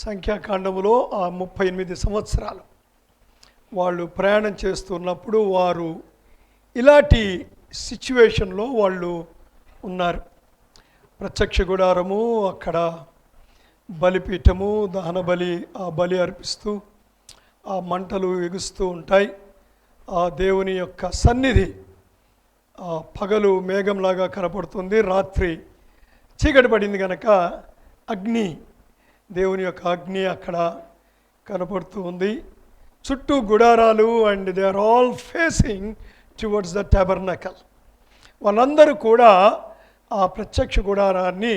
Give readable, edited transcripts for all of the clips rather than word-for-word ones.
సంఖ్యాకాండములో ఆ 38 సంవత్సరాలు వాళ్ళు ప్రయాణం చేస్తున్నప్పుడు వారు ఇలాంటి సిచ్యువేషన్లో వాళ్ళు ఉన్నారు. ప్రత్యక్ష గుడారము, అక్కడ బలిపీఠము, దహన బలి, ఆ బలి అర్పిస్తూ ఆ మంటలు ఎగుస్తూ ఉంటాయి. ఆ దేవుని యొక్క సన్నిధి పగలు మేఘంలాగా కనపడుతుంది, రాత్రి చీకటి పడింది కనుక అగ్ని, దేవుని యొక్క అగ్ని అక్కడ కనపడుతూ ఉంది. చుట్టూ గుడారాలు, and they are all facing towards the tabernacle. వాళ్ళందరూ కూడా ఆ ప్రత్యక్ష గుడారాన్ని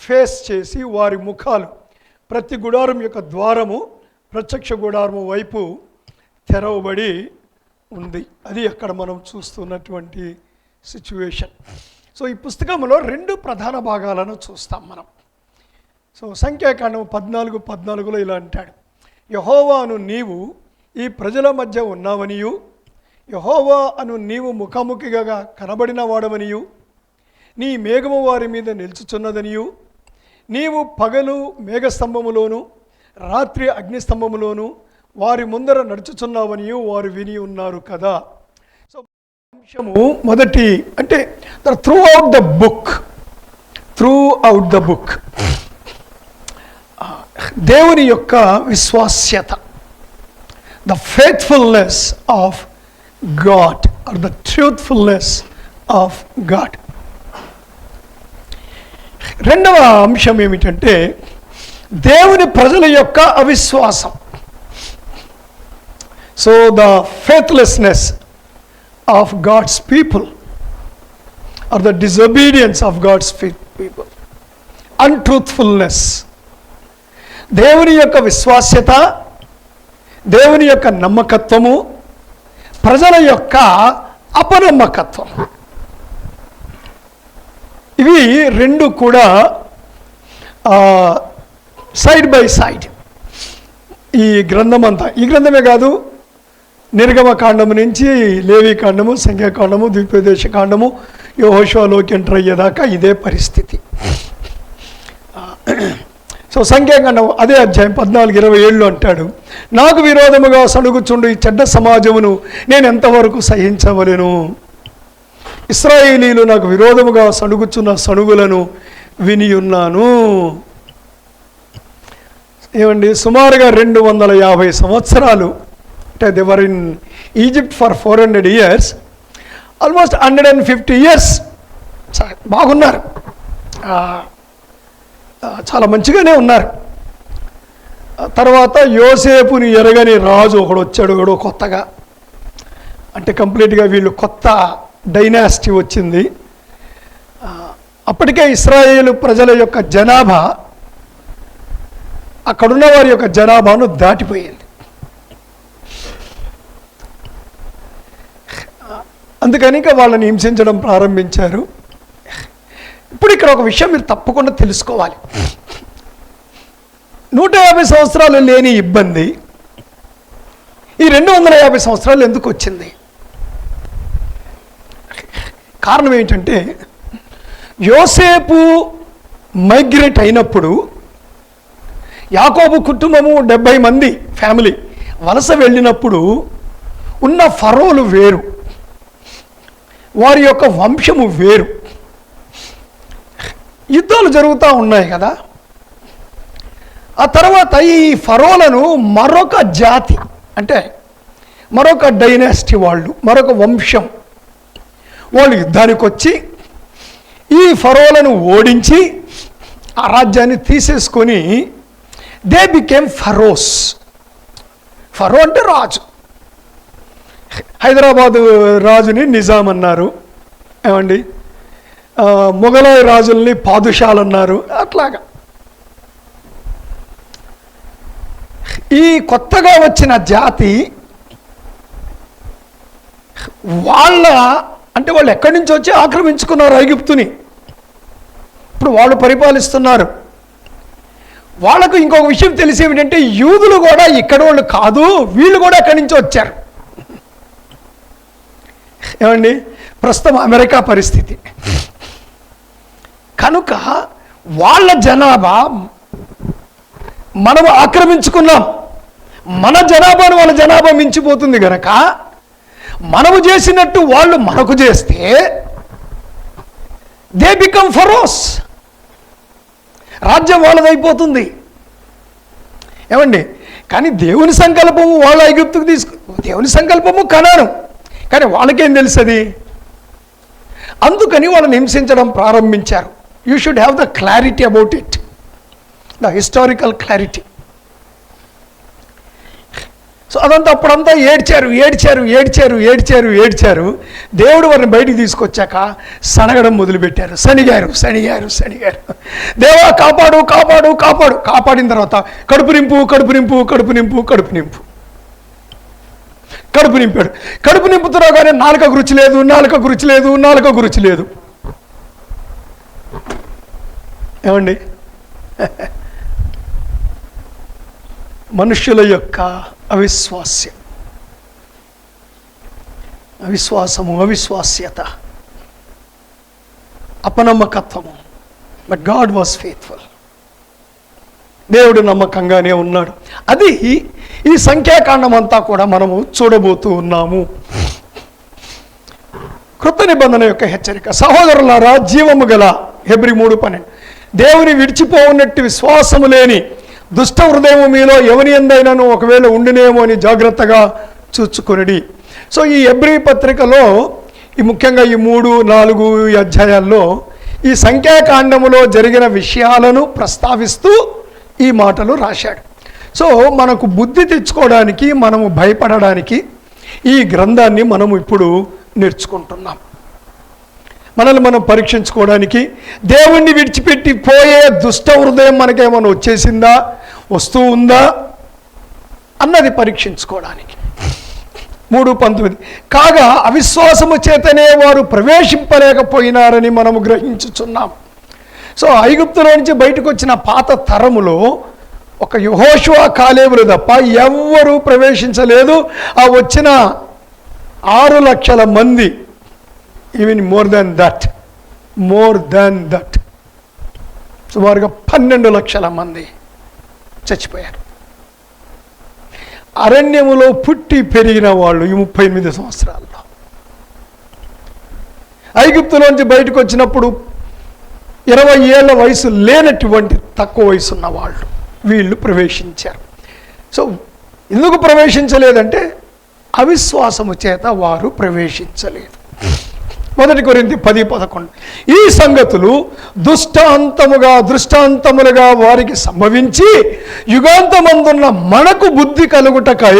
ఫేస్ చేసి వారి ముఖాలు, ప్రతి గుడారం యొక్క ద్వారము ప్రత్యక్ష గుడారము వైపు తెరవబడి ఉంది. అది అక్కడ మనం చూస్తున్నటువంటి సిచ్యువేషన్. సో ఈ పుస్తకంలో 2 ప్రధాన భాగాలను చూస్తాం మనం. సో సంఖ్యాకాండం 14:14 ఇలా అంటాడు, యెహోవా అను నీవు ఈ ప్రజల మధ్య ఉన్నావనియు, యెహోవా అను నీవు ముఖాముఖిగా కనబడిన వాడవనియు, నీ మేఘము వారి మీద నిలుచుచున్నదనియు, నీవు పగలు మేఘస్తంభములోను రాత్రి అగ్నిస్తంభములోను వారి ముందర నడుచుచున్నావనియు వారు విని ఉన్నారు కదా. సో అంశము మొదటి అంటే త్రూ అవుట్ ద బుక్ దేవుని యొక్క విశ్వాస్యత, the faithfulness of God or the truthfulness of God. రెండవ అంశం ఏమిటంటే దేవుని ప్రజల యొక్క అవిశ్వాసం. So the faithlessness of God's people or the disobedience of God's people, untruthfulness. దేవుని యొక్క విశ్వాస్యత, దేవుని యొక్క నమ్మకత్వము, ప్రజల యొక్క అపనమ్మకత్వం, ఇవి 2 కూడా సైడ్ బై సైడ్ ఈ గ్రంథం అంతా, ఈ గ్రంథమే కాదు, నిర్గమకాండము నుంచి లేవీకాండము, సంఖ్యాకాండము, ద్వితీయోపదేశ కాండము, యెహోషువలోకి ఎంటర్ అయ్యేదాకా ఇదే పరిస్థితి. సో సంఖ్యాకాండం అదే అధ్యాయం 14:27 అంటాడు, నాకు విరోధముగా సణుగుచుండు ఈ చెడ్డ సమాజమును నేను ఎంతవరకు సహించవలెను, ఇశ్రాయేలీలు నాకు విరోధముగా సణుగుచున్న సణుగులను వినియున్నాను. ఏమండి, సుమారుగా 250 సంవత్సరాలు, అంటే they were in Egypt for 400 years, almost 150 years బాగున్నారు, చాలా మంచిగానే ఉన్నారు. తర్వాత యోసేపుని ఎరగని రాజు ఒకడు వచ్చాడు, ఒకడు కొత్తగా, అంటే కంప్లీట్గా వీళ్ళు కొత్త డైనాసిటీ వచ్చింది. అప్పటికే ఇశ్రాయేలు ప్రజల యొక్క జనాభా అక్కడున్న వారి యొక్క జనాభాను దాటిపోయింది. అందుకని ఇంకా వాళ్ళని హింసించడం ప్రారంభించారు. ఇప్పుడు ఇక్కడ ఒక విషయం మీరు తప్పకుండా తెలుసుకోవాలి. 150 సంవత్సరాలు లేని ఇబ్బంది ఈ 250 సంవత్సరాలు ఎందుకు వచ్చింది? కారణం ఏంటంటే, యోసేపు మైగ్రేట్ అయినప్పుడు యాకోబు కుటుంబము 70 మంది ఫ్యామిలీ వలస వెళ్ళినప్పుడు ఉన్న ఫరోలు వేరు, వారి యొక్క వంశము వేరు. యుద్ధాలు జరుగుతూ ఉన్నాయి కదా. ఆ తర్వాత ఈ ఫరోలను మరొక జాతి, అంటే మరొక డైనాసిటీ వాళ్ళు, మరొక వంశం వాళ్ళు యుద్ధానికి వచ్చి ఈ ఫరోలను ఓడించి ఆ రాజ్యాన్ని తీసేసుకొని దే బికేమ్ ఫరోస్. ఫరో అంటే రాజు. హైదరాబాదు రాజుని నిజాం అన్నారు, ఏమండి, మొఘలాయి రాజుల్ని పాదుషాలు అన్నారు. అట్లాగా ఈ కొత్తగా వచ్చిన జాతి వాళ్ళ, అంటే వాళ్ళు ఎక్కడి నుంచి వచ్చి ఆక్రమించుకున్నారు ఐగుప్తుని, ఇప్పుడు వాళ్ళు పరిపాలిస్తున్నారు. వాళ్ళకు ఇంకొక విషయం తెలిసి ఏమిటంటే, యూదులు కూడా ఇక్కడ వాళ్ళు కాదు, వీళ్ళు కూడా ఎక్కడి నుంచి వచ్చారు. ఏమండి, ప్రస్తుతం అమెరికా పరిస్థితి కనుక వాళ్ళ జనాభా మనము ఆక్రమించుకున్నాం. మన జనాభాను వాళ్ళ జనాభా మించిపోతుంది గనక మనము చేసినట్టు వాళ్ళు మనకు చేస్తే దే బికమ్ ఫరోస్. రాజ్యం వాళ్ళదైపోతుంది. ఏమండి? కానీ దేవుని సంకల్పము వాళ్ళ ఐగుప్తుకు దేవుని సంకల్పము కనాను, కానీ వాళ్ళకేం తెలుసది? అందుకని వాళ్ళని హింసించడం ప్రారంభించారు. You should have the clarity about it, the historical clarity. So అదంతా అప్పుడంతా ఏడ్చారు. దేవుడు వారిని బయటికి తీసుకొచ్చాక సనగడం మొదలుపెట్టారు. సణిగారు. దేవా కాపాడు. కాపాడిన తర్వాత కడుపు నింపాడు. కడుపు నింపుతున్నా కానీ నాలుకకు రుచి లేదు. ఏమండి? మనుష్యుల యొక్క అవిశ్వాస్యత, అపనమ్మకత్వము. But God was faithful. దేవుడు నమ్మకంగానే ఉన్నాడు. అది ఈ సంఖ్యాకాండం అంతా కూడా మనము చూడబోతూ ఉన్నాము. కృత నిబంధన యొక్క హెచ్చరిక. సహోదరులారా, జీవము గల హెబ్రీ 3:12 దేవుని విడిచిపోవున్నట్టు విశ్వాసము లేని దుష్ట హృదయము మీలో ఎవని ఎందైనాను ఒకవేళ ఉండినేమో అని జాగ్రత్తగా చూచుకొనిడి. సో ఈ హెబ్రీ పత్రికలో ముఖ్యంగా ఈ 3, 4 అధ్యాయాల్లో ఈ సంఖ్యాకాండములో జరిగిన విషయాలను ప్రస్తావిస్తూ ఈ మాటలు రాశాడు. సో మనకు బుద్ధి తెచ్చుకోవడానికి, మనము భయపడడానికి ఈ గ్రంథాన్ని మనము ఇప్పుడు నేర్చుకుంటున్నాం. మనల్ని మనం పరీక్షించుకోవడానికి, దేవుణ్ణి విడిచిపెట్టి పోయే దుష్ట హృదయం మనకేమైనా వచ్చేసిందా, వస్తూ ఉందా అన్నది పరీక్షించుకోవడానికి. 3:19 కాగా అవిశ్వాసము చేతనే వారు ప్రవేశింపలేకపోయినారని మనము గ్రహించుచున్నాం. సో ఐగుప్తులో నుంచి బయటకు వచ్చిన పాత తరములో ఒక యెహోషువ, కాలేబులు తప్ప ఎవ్వరూ ప్రవేశించలేదు. ఆ వచ్చిన 6 లక్షల మంది, ఈవెన్ మోర్ దాన్ దట్ సుమారుగా 12 లక్షల మంది చచ్చిపోయారు. అరణ్యములో పుట్టి పెరిగిన వాళ్ళు ఈ 38 సంవత్సరాల్లో. ఐగుప్తులోంచి బయటకు వచ్చినప్పుడు 20 ఏళ్ల వయసు లేనటువంటి తక్కువ వయసు ఉన్న వాళ్ళు వీళ్ళు ప్రవేశించారు. సో ఎందుకు ప్రవేశించలేదంటే అవిశ్వాసము చేత వారు ప్రవేశించలేదు. 1 కొరింథీ 10:11 ఈ సంగతులు దృష్టాంతములుగా వారికి సంభవించి యుగాంతమందున్న మనకు బుద్ధి కలుగుటకై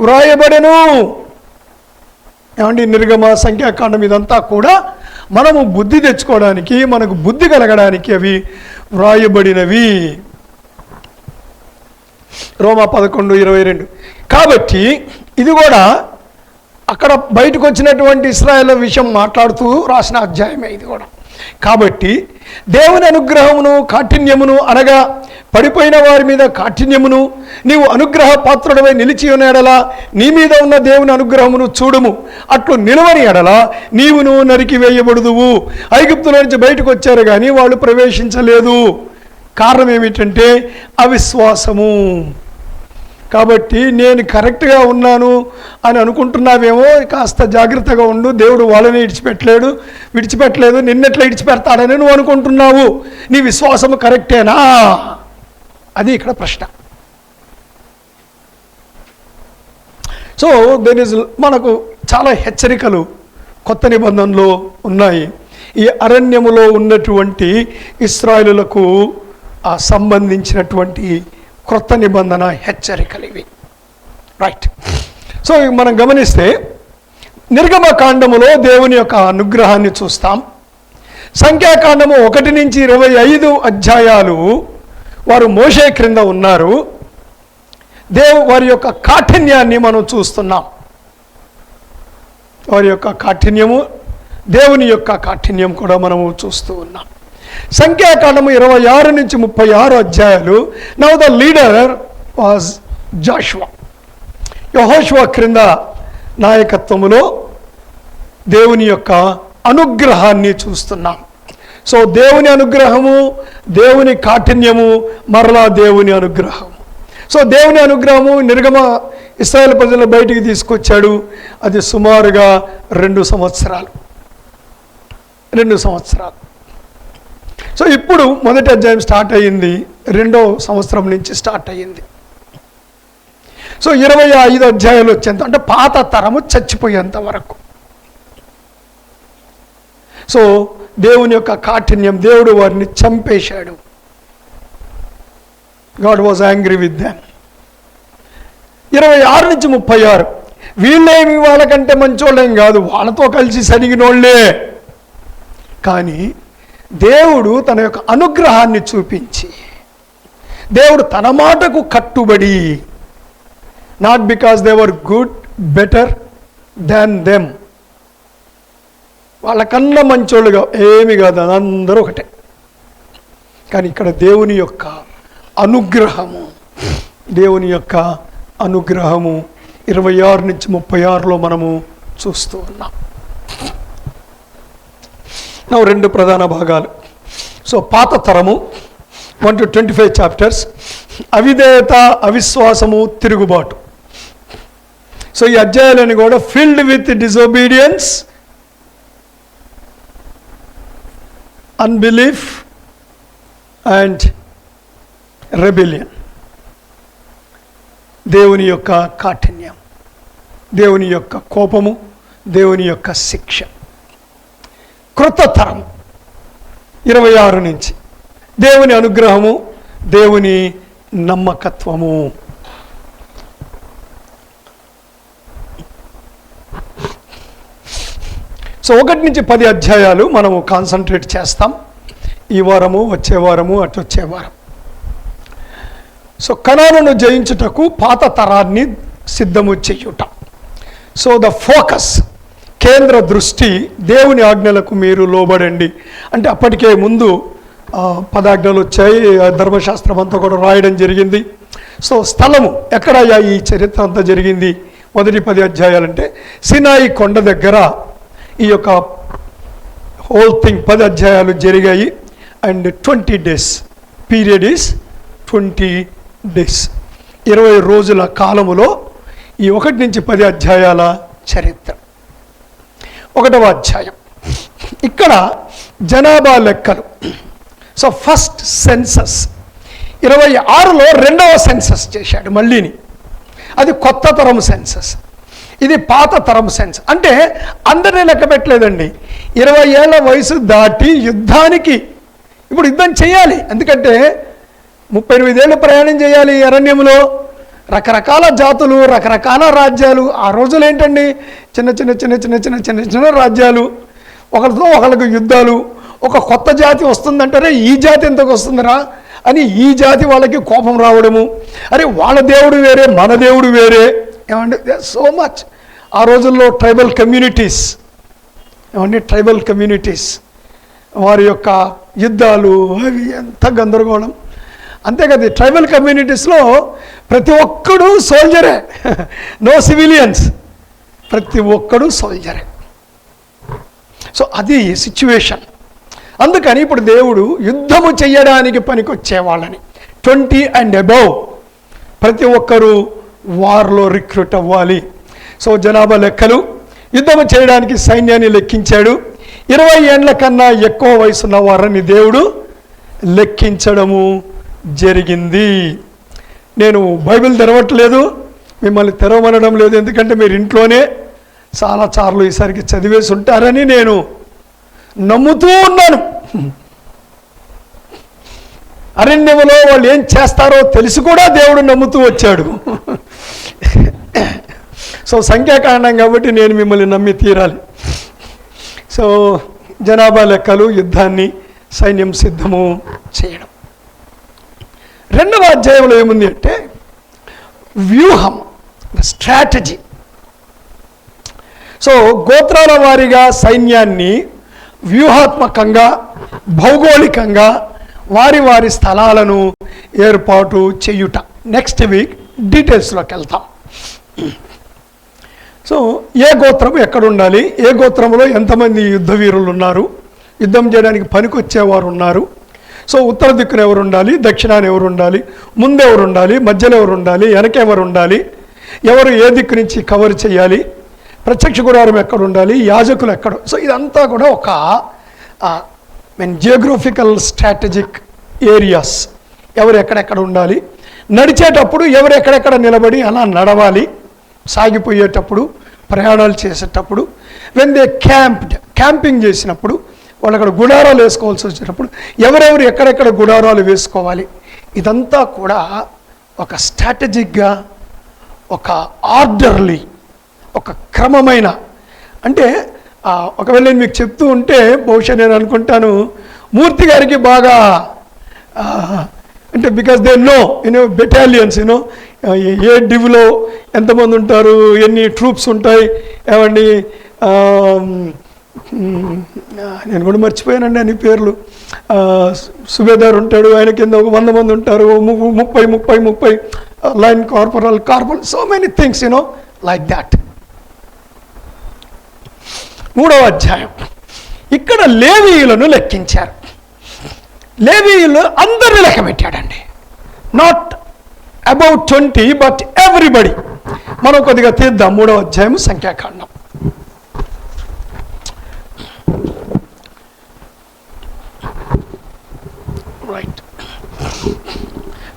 వ్రాయబడెను. ఏమండి? నిర్గమ, సంఖ్యాకాండం ఇదంతా కూడా మనము బుద్ధి తెచ్చుకోవడానికి, మనకు బుద్ధి కలగడానికి అవి వ్రాయబడినవి. రోమా 11:22 కాబట్టి ఇది కూడా అక్కడ బయటకు వచ్చినటువంటి ఇశ్రాయేలు విషయం మాట్లాడుతూ రాసిన అధ్యాయమే ఇది కూడా. కాబట్టి దేవుని అనుగ్రహమును కాఠిన్యమును, అనగా పడిపోయిన వారి మీద కాఠిన్యమును, నీవు అనుగ్రహ పాత్రుడవై నిలిచి ఉన్న ఎడల నీ మీద ఉన్న దేవుని అనుగ్రహమును చూడుము, అట్లు నిలవని ఎడల నీవును నరికి వేయబడుదువు. ఐగుప్తులో నుంచి బయటకు వచ్చారు కానీ వాళ్ళు ప్రవేశించలేదు. కారణం ఏమిటంటే అవిశ్వాసము. కాబట్టి నేను కరెక్ట్గా ఉన్నాను అని అనుకుంటున్నావేమో, కాస్త జాగ్రత్తగా ఉండు. దేవుడు వాళ్ళని విడిచిపెట్టలేదు, నిన్నెట్లా విడిచిపెడతాడని నువ్వు అనుకుంటున్నావు. నీ విశ్వాసము కరెక్టేనా? అది ఇక్కడ ప్రశ్న. సో మనకు చాలా హెచ్చరికలు కొత్త నిబంధనలో ఉన్నాయి. ఈ అరణ్యములో ఉన్నటువంటి ఇశ్రాయేలులకు సంబంధించినటువంటి క్రొత్త నిబంధన హెచ్చరికలు ఇవి. రైట్. సో మనం గమనిస్తే నిర్గమకాండములో దేవుని యొక్క అనుగ్రహాన్ని చూస్తాం. సంఖ్యాకాండము 1 నుంచి 25 అధ్యాయాలు వారు మోషే క్రింద ఉన్నారు. వారి యొక్క కాఠిన్యాన్ని మనం చూస్తున్నాం. వారి యొక్క కాఠిన్యము, దేవుని యొక్క కాఠిన్యం కూడా మనము చూస్తూ ఉన్నాం. సంఖ్యాకాండము 26 నుంచి 36 అధ్యాయాలు. Now the leader was Joshua. యెహోషువ క్రింద నాయకత్వములో దేవుని యొక్క అనుగ్రహాన్ని చూస్తున్నాం. సో దేవుని అనుగ్రహము, దేవుని కాఠిన్యము, మరలా దేవుని అనుగ్రహము. సో దేవుని అనుగ్రహము నిర్గమ ఇశ్రాయేలు ప్రజలను బయటికి తీసుకొచ్చాడు. అది సుమారుగా 2 సంవత్సరాలు. సో ఇప్పుడు మొదటి అధ్యాయం స్టార్ట్ అయ్యింది, 2వ సంవత్సరం నుంచి స్టార్ట్ అయ్యింది. సో 25 అధ్యాయాలు వచ్చేంత, అంటే పాత తరము చచ్చిపోయేంత వరకు. సో దేవుని యొక్క కాఠిన్యం, దేవుడు వారిని చంపేశాడు. God was angry with them. 26 నుంచి 36, వీళ్ళేమి వాళ్ళకంటే మంచోళ్ళేం కాదు, వాళ్ళతో కలిసి సరిగినోళ్లే. కానీ దేవుడు తన యొక్క అనుగ్రహాన్ని చూపించి, దేవుడు తన మాటకు కట్టుబడి, not because they were good better than them, వాళ్ళకన్నా మంచోళ్ళుగా ఏమి కాదు, అందరూ ఒకటే. కానీ ఇక్కడ దేవుని యొక్క అనుగ్రహము, 26 నుంచి 36లో మనము చూస్తూ ఉన్నాం. 2 ప్రధాన భాగాలు. సో పాత తరము 1 to 25 చాప్టర్స్, అవిధేయత, అవిశ్వాసము, తిరుగుబాటు. సో ఈ అధ్యాయాలని కూడా filled with disobedience, unbelief and rebellion. దేవుని యొక్క కాఠిన్యం, దేవుని యొక్క కోపము, దేవుని యొక్క శిక్ష. క్రొత్త తరం 26 నుంచి దేవుని అనుగ్రహము, దేవుని నమ్మకత్వము. సో 1 నుంచి 10 అధ్యాయాలు మనము కాన్సన్ట్రేట్ చేస్తాం. ఈ వారము, వచ్చే వారము, అటు వచ్చే వారం. సో కనానును జయించుటకు పాత తరాన్ని సిద్ధము చేయుట. సో ద ఫోకస్, కేంద్ర దృష్టి, దేవుని ఆజ్ఞలకు మీరు లోబడండి. అంటే అప్పటికే ముందు 10 ఆజ్ఞలు వచ్చాయి, ధర్మశాస్త్రం అంతా కూడా రాయడం జరిగింది. సో స్థలము ఎక్కడయ్యా ఈ చరిత్ర అంతా జరిగింది? మొదటి 10 అధ్యాయాలంటే సినాయి కొండ దగ్గర ఈ యొక్క హోల్ థింగ్ 10 అధ్యాయాలు జరిగాయి. And 20 days period is 20 days, 20 రోజుల కాలములో ఈ 1 నుంచి 10 అధ్యాయాల చరిత్ర. 1వ అధ్యాయం ఇక్కడ జనాభా లెక్కలు. సో ఫస్ట్ సెన్సస్ 26లో 2వ సెన్సస్ చేశాడు మళ్ళీని. అది కొత్త తరం సెన్సస్, ఇది పాత తరం సెన్స్. అంటే అందరినీ లెక్క పెట్టలేదండి. 20 ఏళ్ల వయసు దాటి యుద్ధానికి, ఇప్పుడు యుద్ధం చేయాలి, ఎందుకంటే 38 ఏళ్ళు ప్రయాణం చేయాలి అరణ్యంలో. రకరకాల జాతులు, రకరకాల రాజ్యాలు. ఆ రోజులు ఏంటండి, చిన్న చిన్న చిన్న చిన్న చిన్న చిన్న చిన్న రాజ్యాలు, ఒకరితో ఒకరికి యుద్ధాలు. ఒక కొత్త జాతి వస్తుందంటారే, ఈ జాతి ఎంతకు వస్తుందిరా అని ఈ జాతి వాళ్ళకి కోపం రావడము. అరే వాళ్ళ దేవుడు వేరే, మన దేవుడు వేరే. ఏమంటే సో మచ్ ఆ రోజుల్లో ట్రైబల్ కమ్యూనిటీస్, వారి యొక్క యుద్ధాలు అవి ఎంత గందరగోళం. అంతేకాదు ట్రైబల్ కమ్యూనిటీస్లో ప్రతి ఒక్కడు సోల్జరే, నో సివిలియన్స్, ప్రతి ఒక్కడు సోల్జరే. సో అది సిచ్యువేషన్. అందుకని ఇప్పుడు దేవుడు యుద్ధము చేయడానికి పనికొచ్చే వాళ్ళని 20 and above ప్రతి ఒక్కరూ వార్లో రిక్రూట్ అవ్వాలి. సో జనాభా లెక్కలు, యుద్ధము చేయడానికి సైన్యాన్ని లెక్కించాడు. 20 ఏళ్ల కన్నా ఎక్కువ వయసున్న వారిని దేవుడు లెక్కించడము జరిగింది. నేను బైబిల్ తెరవట్లేదు, మిమ్మల్ని తెరవమనడం లేదు, ఎందుకంటే మీరు ఇంట్లోనే చాలాసార్లు ఈసారికి చదివేసి ఉంటారని నేను నమ్ముతూ ఉన్నాను. అరణ్యములో వాళ్ళు ఏం చేస్తారో తెలిసి కూడా దేవుడు నమ్ముతూ వచ్చాడు. సో సంఖ్యాకారణం కాబట్టి నేను మిమ్మల్ని నమ్మి తీరాలి. సో జనాభా లెక్కలు, యుద్ధాన్ని, సైన్యం సిద్ధము చేయడం. 2వ అధ్యాయంలో ఏముంది అంటే వ్యూహం, స్ట్రాటజీ. సో గోత్రాల వారీగా సైన్యాన్ని వ్యూహాత్మకంగా, భౌగోళికంగా వారి వారి స్థలాలను ఏర్పాటు చేయుట. నెక్స్ట్ వీక్ డీటెయిల్స్లోకి వెళ్తాం. సో ఏ గోత్రం ఎక్కడ ఉండాలి, ఏ గోత్రంలో ఎంతమంది యుద్ధ వీరులు ఉన్నారు, యుద్ధం చేయడానికి పనికొచ్చేవారు ఉన్నారు. సో ఉత్తర దిక్కున ఎవరు ఉండాలి, దక్షిణాన్ని ఎవరు ఉండాలి, ముందెవరు ఉండాలి, మధ్యలో ఎవరు ఉండాలి, వెనక ఎవరు ఉండాలి, ఎవరు ఏ దిక్కు నుంచి కవర్ చేయాలి, ప్రత్యక్ష గుడారం ఎక్కడ ఉండాలి, యాజకులు ఎక్కడ. సో ఇదంతా కూడా ఒక జియోగ్రఫికల్ స్ట్రాటజిక్ ఏరియాస్. ఎవరు ఎక్కడెక్కడ ఉండాలి, నడిచేటప్పుడు ఎవరు ఎక్కడెక్కడ నిలబడి అలా నడవాలి, సాగిపోయేటప్పుడు, ప్రయాణాలు చేసేటప్పుడు, వెన్ దే క్యాంపింగ్ చేసినప్పుడు, వాళ్ళు అక్కడ గుడారాలు వేసుకోవాల్సి వచ్చినప్పుడు ఎవరెవరు ఎక్కడెక్కడ గుడారాలు వేసుకోవాలి. ఇదంతా కూడా ఒక స్ట్రాటజిక్గా, ఒక ఆర్డర్లీ, ఒక క్రమమైన, అంటే ఒకవేళ నేను మీకు చెప్తూ ఉంటే బహుశా నేను అనుకుంటాను మూర్తి గారికి బాగా అంటే బికాస్ దే నో బెటాలియన్స్ ఏ డివ్లో ఎంతమంది ఉంటారు, ఎన్ని ట్రూప్స్ ఉంటాయి, ఏమండి నేను కూడా మర్చిపోయానండి అన్ని పేర్లు. సుబేదార్ ఉంటాడు, ఆయన కింద ఒక 100 మంది ఉంటారు, 30 line corporal, so many things like that. 3వ అధ్యాయం ఇక్కడ లేవీయులను లెక్కించారు. లేవీయులు అందరిని లెక్క పెట్టాడండి. Not about 20 but everybody. మనం కొద్దిగా తీద్దాం 3వ అధ్యాయం సంఖ్యాకాండం. రైట్.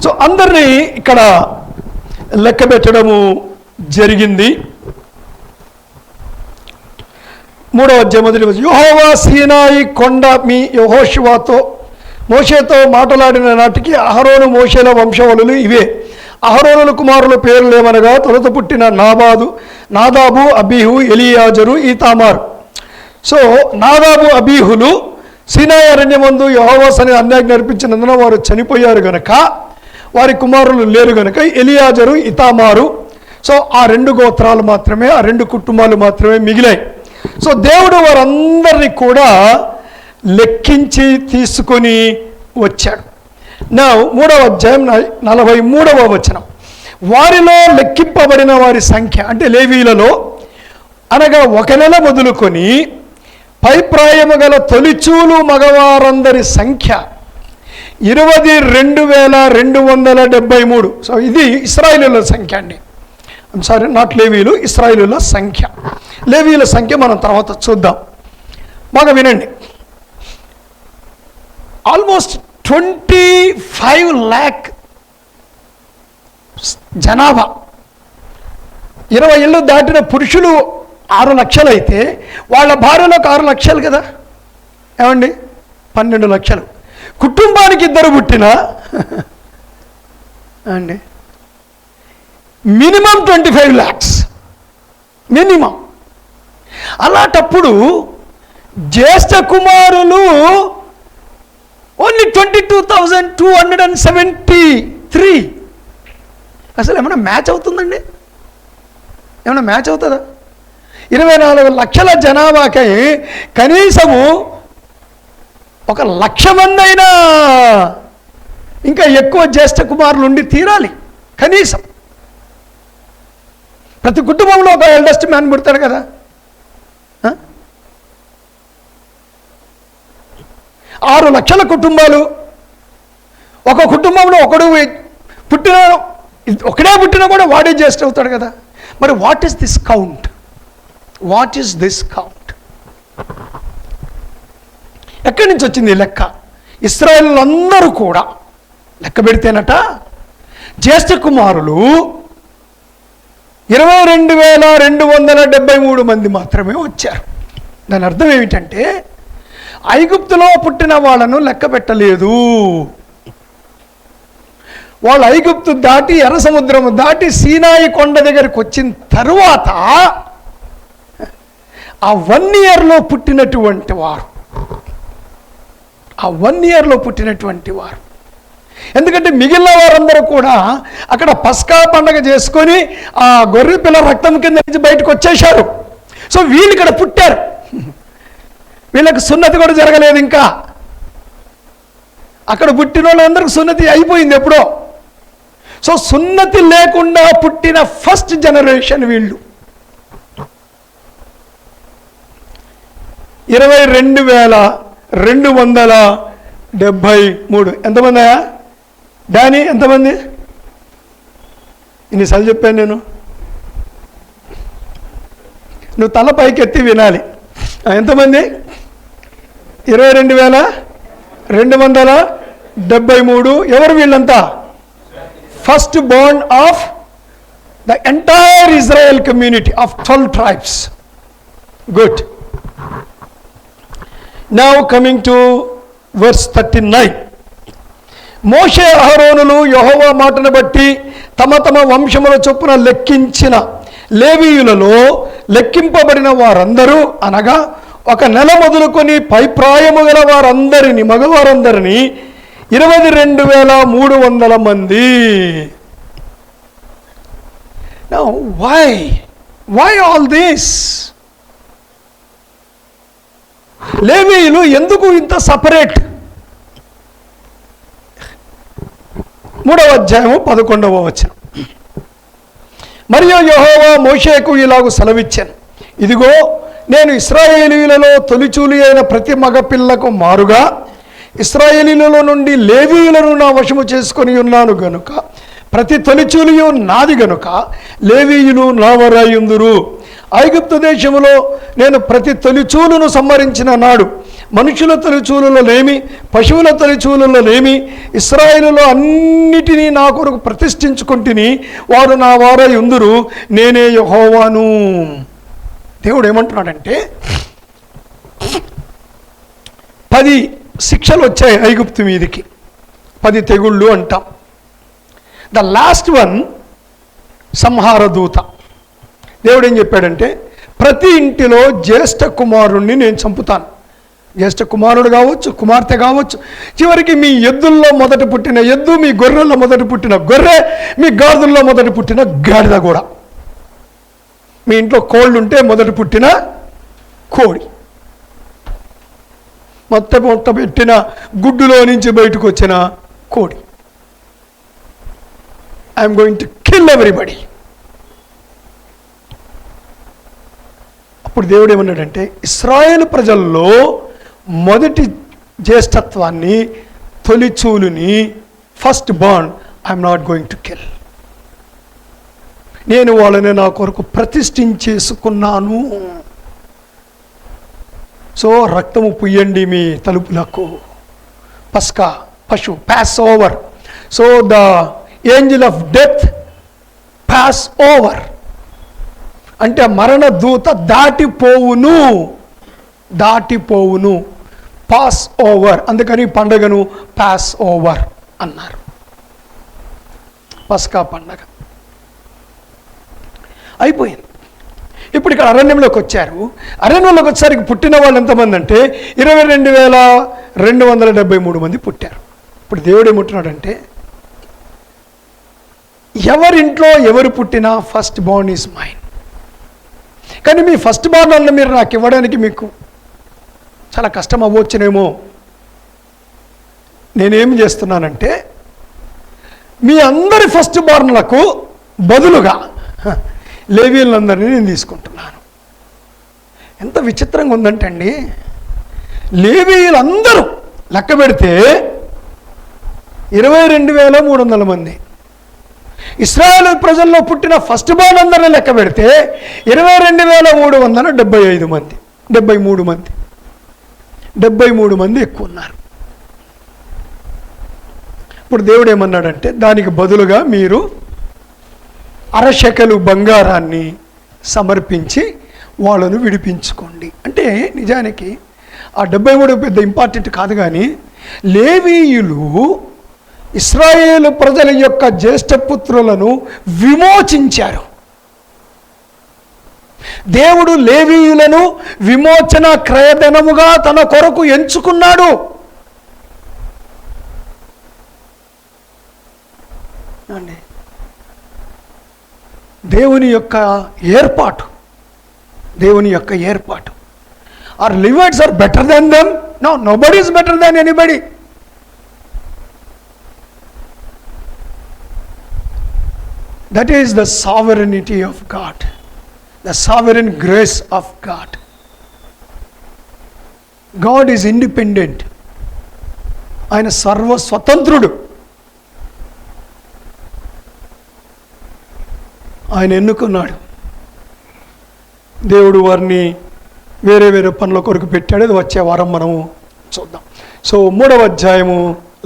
సో అందరినీ ఇక్కడ లెక్క పెట్టడము జరిగింది. 3వ అధ్యాయం మొదటి వచనం. యెహోవా సీనాయి కొండ మీ యెహోషువతో మోషేతో మాట్లాడిన నాటికి అహరోను మోషేల వంశవలులు ఇవే. అహరోనుల కుమారుల పేర్లు ఏమనగా తొలుత పుట్టిన నాదాబు, అబీహు, ఎలియాజరు, ఈతామారు. సో నాదాబు, అబీహులు సీనాయి అరణ్యమందు యెహోవా సన్నిధిని ఆజ్ఞ అర్పించినందున వారు చనిపోయారు గనక వారి కుమారులు లేరు గనక ఎలియాజరు, ఈతామారు. సో ఆ 2 గోత్రాలు మాత్రమే, ఆ 2 కుటుంబాలు మాత్రమే మిగిలాయి. సో దేవుడు వారందరినీ కూడా లెక్కించి తీసుకొని వచ్చాడు. నా 3వ అధ్యాయం 43వ వచనం. వారిలో లెక్కింపబడిన వారి సంఖ్య అంటే లేవీలలో అనగా 1 నెల మొదలుకొని పైప్రాయము గల తొలిచూలు మగవారందరి సంఖ్య 22,273. సో ఇది ఇశ్రాయేలీయుల సంఖ్య అండి. సారీ, నాట్ లేవీయులు, ఇశ్రాయేలీయుల సంఖ్య. లేవీయుల సంఖ్య మనం తర్వాత చూద్దాం. బాగా వినండి. ఆల్మోస్ట్ 25 lakh జనాభా. 20 ఏళ్ళు దాటిన పురుషులు 6 లక్షలు అయితే వాళ్ళ భార్యలకు 6 లక్షలు కదా, ఏమండి 12 లక్షలు. కుటుంబానికి 2 పుట్టినా అండి మినిమం 25 lakhs మినిమం. అలాంటప్పుడు జ్యేష్ఠ కుమారులు ఓన్లీ 22,273. అసలు ఏమైనా మ్యాచ్ అవుతుందండి? ఏమైనా మ్యాచ్ అవుతుందా? 24 లక్షల జనాభాకై కనీసము 1,00,000 మంది అయినా ఇంకా ఎక్కువ జ్యేష్ఠ కుమారులు ఉండి తీరాలి. కనీసం ప్రతి కుటుంబంలో ఒక ఎల్డెస్ట్ మ్యాన్ పుడతాడు కదా. 6 లక్షల కుటుంబాలు, ఒక కుటుంబంలో ఒకడే పుట్టినా కూడా వాడే జ్యేష్ఠ అవుతాడు కదా. మరి what is this count? What is this count? ఎక్కడి నుంచి వచ్చింది లెక్క? ఇశ్రాయేలీయులందరూ కూడా లెక్క పెడితేనట జ్యేష్ఠ కుమారులు 22,273 మంది మాత్రమే వచ్చారు. దాని అర్థం ఏమిటంటే ఐగుప్తులో పుట్టిన వాళ్ళను లెక్క పెట్టలేదు. వాళ్ళు ఐగుప్తు దాటి ఎర్ర సముద్రం దాటి సీనాయి కొండ దగ్గరికి వచ్చిన తరువాత ఆ 1 yearలో పుట్టినటువంటి వారు, ఆ 1 yearలో పుట్టినటువంటి వారు. ఎందుకంటే మిగిలిన వారందరూ కూడా అక్కడ పస్కా పండగ చేసుకొని ఆ గొర్రె పిల్ల రక్తం కింద నుంచి బయటకు వచ్చేశారు. సో వీళ్ళు ఇక్కడ పుట్టారు. వీళ్ళకి సున్నతి కూడా జరగలేదు ఇంకా. అక్కడ పుట్టిన వాళ్ళందరికీ సున్నతి అయిపోయింది ఎప్పుడో. సో సున్నతి లేకుండా పుట్టిన ఫస్ట్ జనరేషన్ వీళ్ళు. 22,273 73. ఎంతమంది? డానీ ఎంతమంది? ఇన్నిసార్లు చెప్పాను నేను, నువ్వు తల పైకి ఎత్తి వినాలి. ఎంతమంది? 22,273. ఎవరు వీళ్ళంతా? First Born of the entire Israel community of 12 tribes. Good. Now coming to verse 39. మోషే అహరోనులు యెహోవా మాటను బట్టి తమ తమ వంశముల చొప్పున లెక్కించిన లేవీయులలో లెక్కింపబడిన వారందరూ, అనగా ఒక నెల మొదలుకొని పైప్రాయము గల వారందరినీ, మగవారందరినీ 22,300 మంది. Now why all this? లేవీయులు ఎందుకు ఇంత సపరేట్? 3వ అధ్యాయము 11వ వచనం. మరియు యెహోవా మోషేకు ఇలాగు సెలవిచ్చాను, ఇదిగో నేను ఇశ్రాయేలీయులలో తొలిచూలి అయిన ప్రతి మగపిల్లకు మారుగా ఇశ్రాయేలీయులలో నుండి లేవీయులను నా వశము చేసుకొని ఉన్నాను గనుక ప్రతి తొలిచూలియు నాది గనుక లేవీయులు నా వారయుందురు. ఐగుప్తు దేశములో నేను ప్రతి తొలిచూలును సంహరించిన నాడు మనుషుల తొలిచూలులోనేమి పశువుల తొలిచూలులోనేమి ఇశ్రాయేలులో అన్నిటినీ నా కొరకు ప్రతిష్ఠించుకుంటుని వారు నా వారయుందురు, నేనే యెహోవాను. దేవుడు ఏమంటున్నాడంటే 10 శిక్షలు వచ్చాయి ఐగుప్తు మీదికి, 10 తెగుళ్ళు అంటాం. ద లాస్ట్ వన్ సంహార దూత. దేవుడు ఏం చెప్పాడంటే ప్రతి ఇంటిలో జ్యేష్ఠ కుమారుణ్ణి నేను చంపుతాను. జ్యేష్ఠ కుమారుడు కావచ్చు, కుమార్తె కావచ్చు, చివరికి మీ ఎద్దుల్లో మొదట పుట్టిన ఎద్దు, మీ గొర్రెల్లో మొదట పుట్టిన గొర్రె, మీ గాడిదల్లో మొదట పుట్టిన గాడిద కూడా, మీ ఇంట్లో కోళ్ళు ఉంటే మొదట పుట్టిన కోడి, మొత్తం పెట్టిన గుడ్డులో నుంచి బయటకు వచ్చిన కోడి. I'm going to kill everybody. అప్పుడు దేవుడు ఏమన్నాడంటే ఇశ్రాయేలు ప్రజల్లో మొదటి జ్యేష్ఠత్వాన్ని, తొలిచూలుని, first born I'm not going to kill. నేను వాళ్ళని నా కొరకు ప్రతిష్ఠించేసుకున్నాను. సో రక్తము పుయ్యండి మీ తలుపులకు. పస్కా, పశు, pass over. So the Angel of death pass over అంటే మరణ దూత దాటిపోవును, దాటిపోవును, పాస్ ఓవర్. అందుకని పండగను పాస్ ఓవర్ అన్నారు, పస్కా పండగ. అయిపోయింది. ఇప్పుడు ఇక్కడ అరణ్యంలోకి వచ్చారు. అరణ్యంలోకి వచ్చేసరికి పుట్టిన వాళ్ళు ఎంతమంది అంటే 22,273 మంది పుట్టారు. ఇప్పుడు దేవుడు ఏమంటున్నాడంటే ఎవరింట్లో ఎవరు పుట్టినా ఫస్ట్ బార్న్ ఈజ్ మైన్. కానీ మీ ఫస్ట్ బార్న్ అన్న మీరు నాకు ఇవ్వడానికి మీకు చాలా కష్టం అవ్వచ్చునేమో. నేనేం చేస్తున్నానంటే మీ అందరి ఫస్ట్ బార్న్లకు బదులుగా లేవీయులందరినీ నేను తీసుకుంటున్నాను. ఎంత విచిత్రంగా ఉందంటే అండి, లేవీయులందరూ లెక్క పెడితే 22,300 మంది. ఇశ్రాయేలు ప్రజల్లో పుట్టిన ఫస్ట్ బార్న్ అందరినీ లెక్క పెడితే 22,375 మంది, 73 మంది, 73 మంది ఎక్కువ ఉన్నారు. ఇప్పుడు దేవుడు ఏమన్నాడంటే దానికి బదులుగా మీరు 1/2 షెకెలు బంగారాన్ని సమర్పించి వాళ్ళను విడిపించుకోండి. అంటే నిజానికి ఆ 73 పెద్ద ఇంపార్టెంట్ కాదు, కానీ లేవీయులు ఇశ్రాయేలు ప్రజల యొక్క జ్యేష్ఠపుత్రులను విమోచించారు. దేవుడు లేవీయులను విమోచన క్రయధనముగా తన కొరకు ఎంచుకున్నాడు. అండి దేవుని యొక్క ఏర్పాటు, దేవుని యొక్క ఏర్పాటు. Are Levites are better than them? No, nobody is better than anybody. That is the sovereignty of God, the sovereign grace of God. God is independent. ఆయన సర్వస్వతంత్రుడు. ఆయన ఎన్నుకున్నాడు. దేవుడు వారిని వేరే వేరే పనుల కొరకు పెట్టాడు. అది వచ్చే వారం మనము చూద్దాం. సో 3వ అధ్యాయము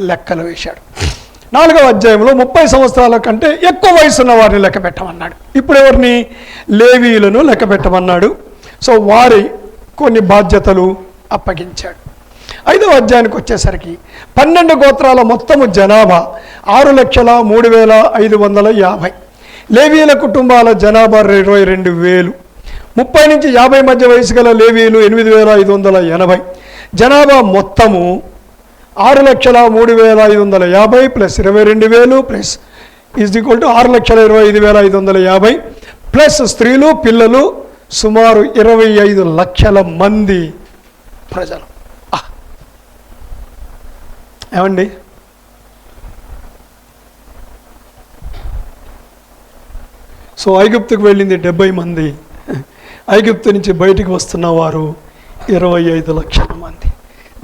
లెక్కలు వేశాడు. 4వ అధ్యాయంలో 30 సంవత్సరాల కంటే ఎక్కువ వయసున్న వారిని లెక్క పెట్టమన్నాడు. ఇప్పుడు ఎవరిని? లేవీయులను లెక్క పెట్టమన్నాడు. సో వారి కొన్ని బాధ్యతలు అప్పగించాడు. 5వ అధ్యాయానికి వచ్చేసరికి 12 గోత్రాల మొత్తము జనాభా 6,03,550. లేవీయుల కుటుంబాల జనాభా 22,000. 30 నుంచి 50 మధ్య వయసు గల లేవీయులు 8,580. జనాభా మొత్తము 6,03,550 plus 22,000 plus is equal to 6,25,550 plus స్త్రీలు పిల్లలు సుమారు 25 లక్షల మంది ప్రజలు. ఏమండి, సో ఐగుప్తుకు వెళ్ళింది 70 మంది. ఐగుప్తు నుంచి బయటికి వస్తున్న వారు 25 లక్షల మంది.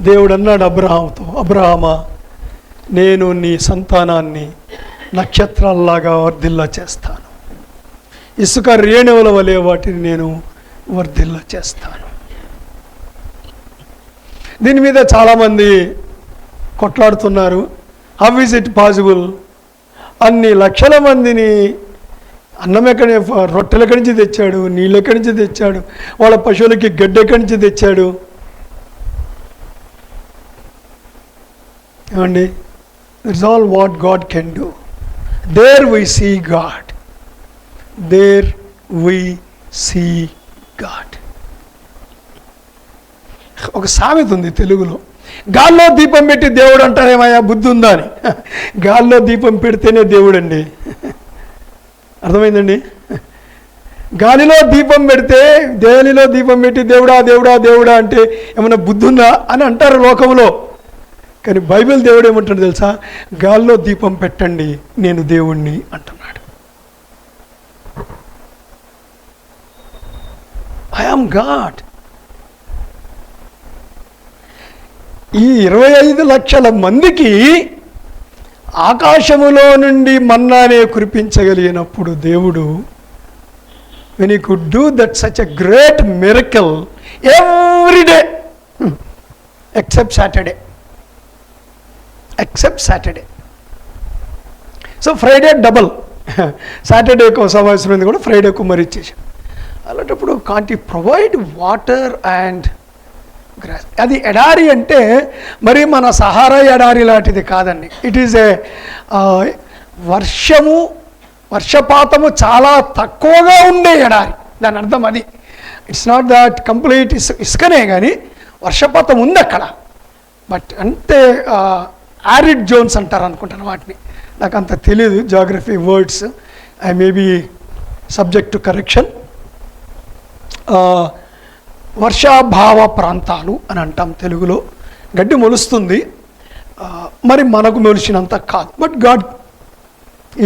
దేవుడు అన్నాడు అబ్రహాముతో, అబ్రహామా, నేను నీ సంతానాన్ని నక్షత్రాల్లాగా వర్ధిల్ల చేస్తాను, ఇసుక రేణువుల వలె వాటిని నేను వర్ధిల్ల చేస్తాను. దీని మీద చాలామంది కొట్లాడుతున్నారు. How is it possible? అన్ని లక్షల మందిని అన్నం ఎక్కడి, రొట్టెల ఎక్కడి నుంచి తెచ్చాడు, నీళ్ళు ఎక్కడి నుంచి తెచ్చాడు, వాళ్ళ పశువులకి గడ్డి ఎక్కడి నుంచి తెచ్చాడు? ఏమండి, it's all what God can do. There we see God, there we see God. ఒక సామెత ఉంది తెలుగులో, గాల్లో దీపం పెట్టి దేవుడు అంటారేమయ్యా, బుద్ధి ఉందా అని. గాల్లో దీపం పెడితేనే దేవుడు అండి. అర్థమైందండి? గాలిలో దీపం పెడితే, దేనిలో దీపం పెట్టి దేవుడా దేవుడా దేవుడా అంటే ఏమన్నా బుద్ధి ఉందా అని అంటారు లోకంలో. కానీ బైబిల్ దేవుడు ఏమంటాడు తెలుసా? గాల్లో దీపం పెట్టండి, నేను దేవుణ్ణి అంటున్నాడు. I am God. ఈ 25 లక్షల మందికి ఆకాశములో నుండి మన్నానే కురిపించగలిగినప్పుడు దేవుడు, when he could do that such a great miracle every day except Saturday. So Friday double, సాటర్డేకు సమావేశం ఉంది కూడా ఫ్రైడేకు మరి ఇచ్చేసాడు. అలాంటప్పుడు can't you provide water and grass? అది ఎడారి అంటే మరి మన సహారా ఎడారి లాంటిది కాదండి. ఇట్ ఈజ్ ఏ వర్షపాతము చాలా తక్కువగా ఉండే ఎడారి. దాని అర్థం అది. ఇట్స్ నాట్ దట్ కంప్లీట్ ఇసుకనే, కానీ వర్షపాతం ఉంది అక్కడ. బట్ అంటే యారిడ్ జోన్స్ అంటారు అనుకుంటాను వాటిని. నాకు అంత తెలియదు geography words, I may be subject to correction. వర్షాభావ ప్రాంతాలు అని అంటాం తెలుగులో. గడ్డి మొలుస్తుంది, మరి మనకు మొలిచినంత కాదు. But God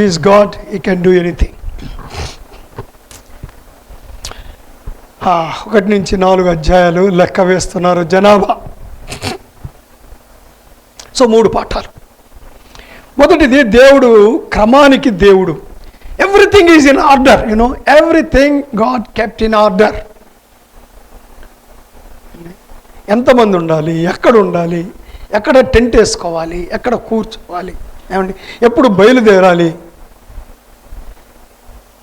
is God, he can do anything. 1 నుంచి 4 అధ్యాయాలు లెక్క వేస్తున్నారు జనాభా. సో 3 పాఠాలు. మొదటిది, దేవుడు క్రమానికి దేవుడు. Everything is in order, you know, everything God kept in order. ఎంతమంది ఉండాలి, ఎక్కడ ఉండాలి, ఎక్కడ టెంట్ వేసుకోవాలి, ఎక్కడ కూర్చోవాలి, ఏమండి, ఎప్పుడు బయలుదేరాలి.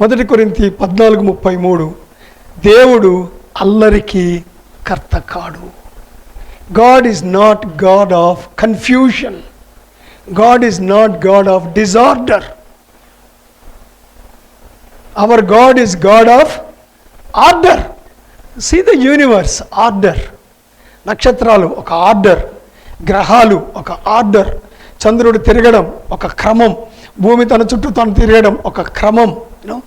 1 కొరింథీ 14:33, దేవుడు అల్లరికి కర్త కాడు. God is not God of confusion. God is not God of disorder. Our God is God of order. See the universe, order. నక్షత్రాలు ఒక ఆర్డర్, గ్రహాలు ఒక ఆర్డర్, చంద్రుడు తిరగడం ఒక క్రమం, భూమి తన చుట్టూ తను తిరగడం ఒక క్రమం, యూనో,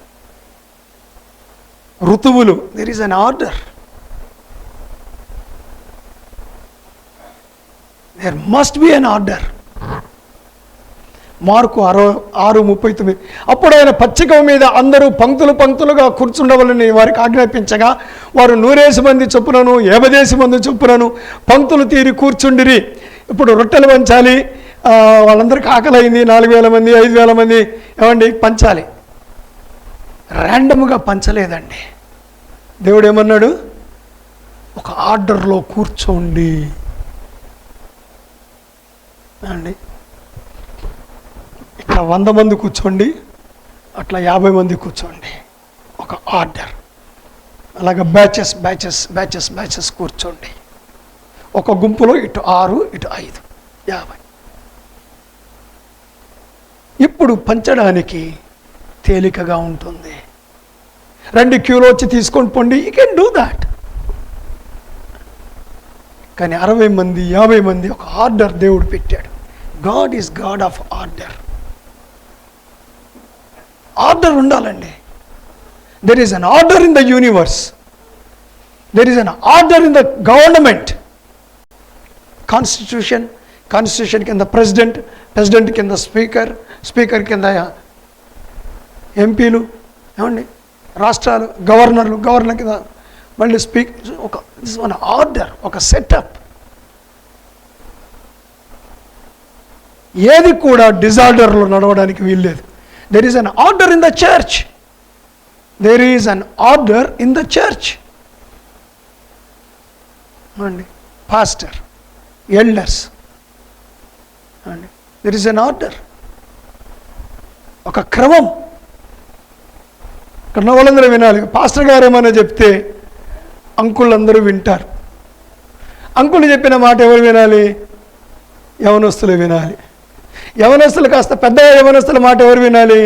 ఋతువులు, there is an order. There must be an order. Mark 6:39, అప్పుడు ఆయన పచ్చిక మీద అందరూ పంక్తులుగా కూర్చుండవలని వారికి ఆజ్ఞాపించగా, వారు 100 మంది చొప్పునను 50 మంది చొప్పునను పంక్తులు తీరి కూర్చుండిరి. ఇప్పుడు రొట్టెలు పంచాలి, వాళ్ళందరికీ ఆకలి అయింది, 4000 మంది 5000 మంది ఏమండి పంచాలి. ర్యాండమ్గా పంచలేదండి. దేవుడు ఏమన్నాడు? ఒక ఆర్డర్లో కూర్చోండి అండి. ఇక్కడ 100 మంది కూర్చోండి, అట్లా 50 మంది కూర్చోండి, ఒక ఆర్డర్. అలాగే బ్యాచెస్ బ్యాచెస్ బ్యాచెస్ బ్యాచెస్ కూర్చోండి. ఒక గుంపులో ఇటు 6 ఇటు 5 50. ఇప్పుడు పంచడానికి తేలికగా ఉంటుంది. 2 క్యూలో వచ్చి తీసుకొని పోండి, యూ కెన్ డూ దాట్. కానీ 60 మంది 50 మంది ఒక ఆర్డర్ దేవుడు పెట్టాడు. God is God of order. Order ఉండాలండి. There is an order in the universe. There is an order in the government. Constitution కింద ప్రెసిడెంట్ కింద స్పీకర్ కింద ఎంపీలు, ఏమండి రాష్ట్రాలు, గవర్నర్ కింద మళ్ళీ ఒక ఆర్డర్, ఒక సెటప్. ఏది కూడా డిజార్డర్లో నడవడానికి వీల్లేదు. There is an order in the church. There is an order in the church అండి. పాస్టర్, ఎల్డర్స్ అండి, దెర్ ఈజ్ అన్ ఆర్డర్, ఒక క్రమం. ఇక్కడ వాళ్ళందరూ వినాలి. పాస్టర్ గారు ఏమైనా చెప్తే అంకుల్ అందరూ వింటారు. అంకుల్ చెప్పిన మాట ఎవరు వినాలి? యవనస్తులు వినాలి. యవనస్తులు కాస్త పెద్ద యవనస్తుల మాట ఎవరు వినాలి?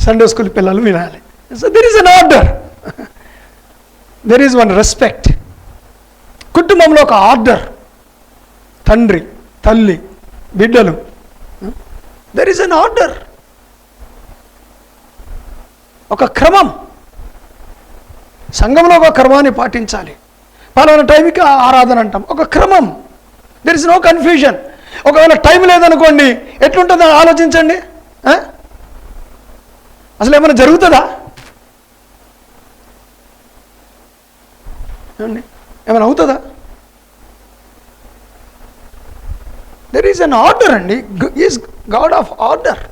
సండే స్కూల్ పిల్లలు వినాలి. So there is an order, there is one respect. కుటుంబంలో ఒక ఆర్డర్, తండ్రి తల్లి బిడ్డలు, దెర్ ఈజ్ అన్ ఆర్డర్, ఒక క్రమం. సంఘంలో ఒక క్రమాన్ని పాటించాలి. పలానా టైంకి ఆరాధన అంటాం, ఒక క్రమం. There is no confusion. ఒకవేళ టైం లేదనుకోండి, ఎట్లుంటుందో ఆలోచించండి. అసలు ఏమైనా జరుగుతుందా? ఏమైనా అవుతుందా? దెర్ ఈజ్ అన్ ఆర్డర్ అండి. ఈజ్ గాడ్ ఆఫ్ ఆర్డర్,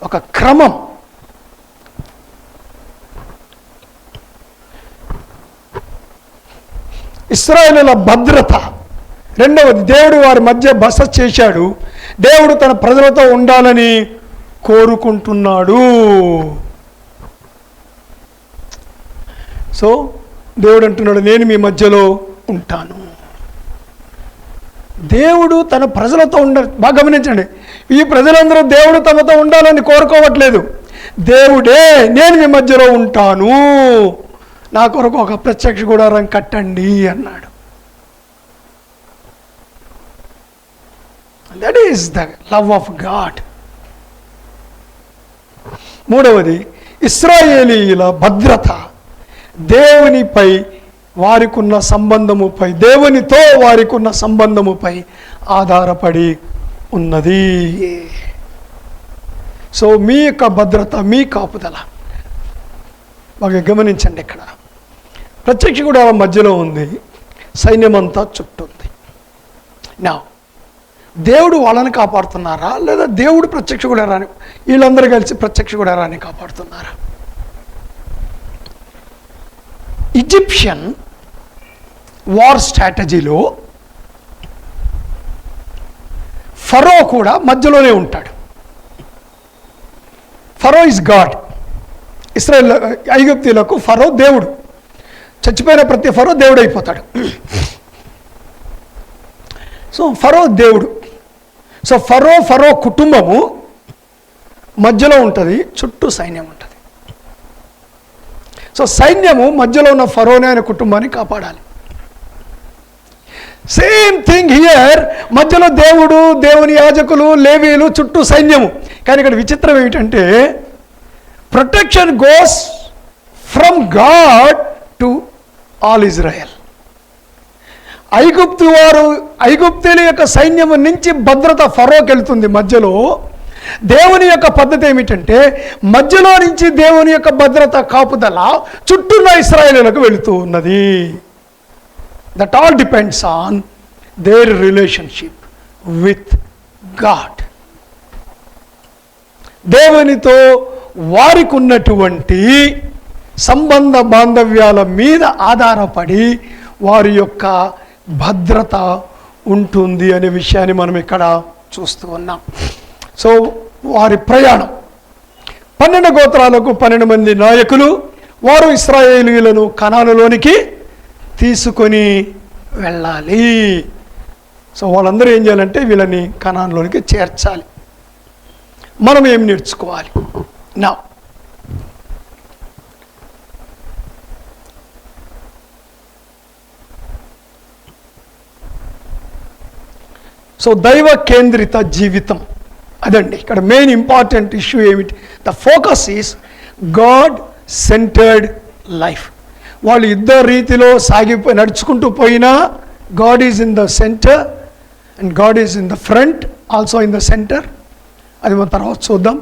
ఒక క్రమం. ఇశ్రాయేలుల భద్రత. రెండవది, దేవుడు వారి మధ్య బస చేశాడు. దేవుడు తన ప్రజలతో ఉండాలని కోరుకుంటున్నాడు. సో దేవుడు అంటున్నాడు, నేను మీ మధ్యలో ఉంటాను. దేవుడు తన ప్రజలతో బాగా గమనించండి. ఈ ప్రజలందరూ దేవుడు తమతో ఉండాలని కోరుకోవట్లేదు. దేవుడే నేను మీ మధ్యలో ఉంటాను, నా కొరకు ఒక ప్రత్యక్ష గుడారం కట్టండి అన్నాడు. That is the love of God. మూడవది, ఇశ్రాయేలీయుల భద్రత దేవునిపై వారికున్న సంబంధముపై, దేవునితో వారికున్న సంబంధముపై ఆధారపడి ఉన్నది. సో మీ యొక్క భద్రత, మీ కాపుదల బాగా గమనించండి. ఇక్కడ ప్రత్యక్ష గుడారం మధ్యలో ఉంది, సైన్యమంతా చుట్టూ ఉంది. నా దేవుడు వాళ్ళని కాపాడుతున్నారా, లేదా దేవుడు ప్రత్యక్ష గుడారాన్ని, వీళ్ళందరూ కలిసి ప్రత్యక్ష గుడారాన్ని కాపాడుతున్నారా? ఈజిప్షియన్ వార్ స్ట్రాటజీలో ఫరో కూడా మధ్యలోనే ఉంటాడు. ఫరో ఇస్ గాడ్. ఇశ్రాయేల్ ఐగుప్తీయులకు ఫరో దేవుడు. చచ్చిపోయిన ప్రతి ఫరో దేవుడు అయిపోతాడు. సో ఫరో దేవుడు. సో ఫరో కుటుంబము మధ్యలో ఉంటుంది, చుట్టూ సైన్యం ఉంటుంది. సో సైన్యము మధ్యలో ఉన్న ఫరోని ఆయన కుటుంబాన్ని కాపాడాలి. సేమ్ థింగ్ హియర్, మధ్యలో దేవుడు, దేవుని యాజకులు, లేవీలు, చుట్టూ సైన్యము. కానీ ఇక్కడ విచిత్రం ఏమిటంటే, protection goes from God to all Israel. ఐగుప్తీయుల యొక్క సైన్యము నుంచి భద్రత ఫరోకి వెళ్తుంది మధ్యలో. దేవుని యొక్క పద్ధతి ఏమిటంటే, మధ్యలో నుంచి దేవుని యొక్క భద్రత కాపుదల చుట్టూన్న ఇశ్రాయేలులకు వెళుతూ ఉన్నది. That all depends on their relationship with God. దేవునితో వారికి ఉన్నటువంటి సంబంధ బాంధవ్యాల మీద ఆధారపడి వారి యొక్క భద్రత ఉంటుంది అనే విషయాన్ని మనం ఇక్కడ చూస్తూ ఉన్నాం. సో వారి ప్రయాణం 12 గోత్రాలకు 12 మంది నాయకులు, వారు ఇశ్రాయేలీయులను కనానులోనికి తీసుకొని వెళ్ళాలి. సో వాళ్ళందరూ ఏం చేయాలంటే వీళ్ళని కనానులోనికి చేర్చాలి. మనం ఏం నేర్చుకోవాలి? నా సో దైవ కేంద్రిత జీవితం అదండి ఇక్కడ మెయిన్ ఇంపార్టెంట్ ఇష్యూ ఏమిటి? The focus is God centred life. వాళ్ళు యుద్ధ రీతిలో నడుచుకుంటూ పోయినా God is in the centre and God is in the front, also in the centre. అది మన తర్వాత చూద్దాం.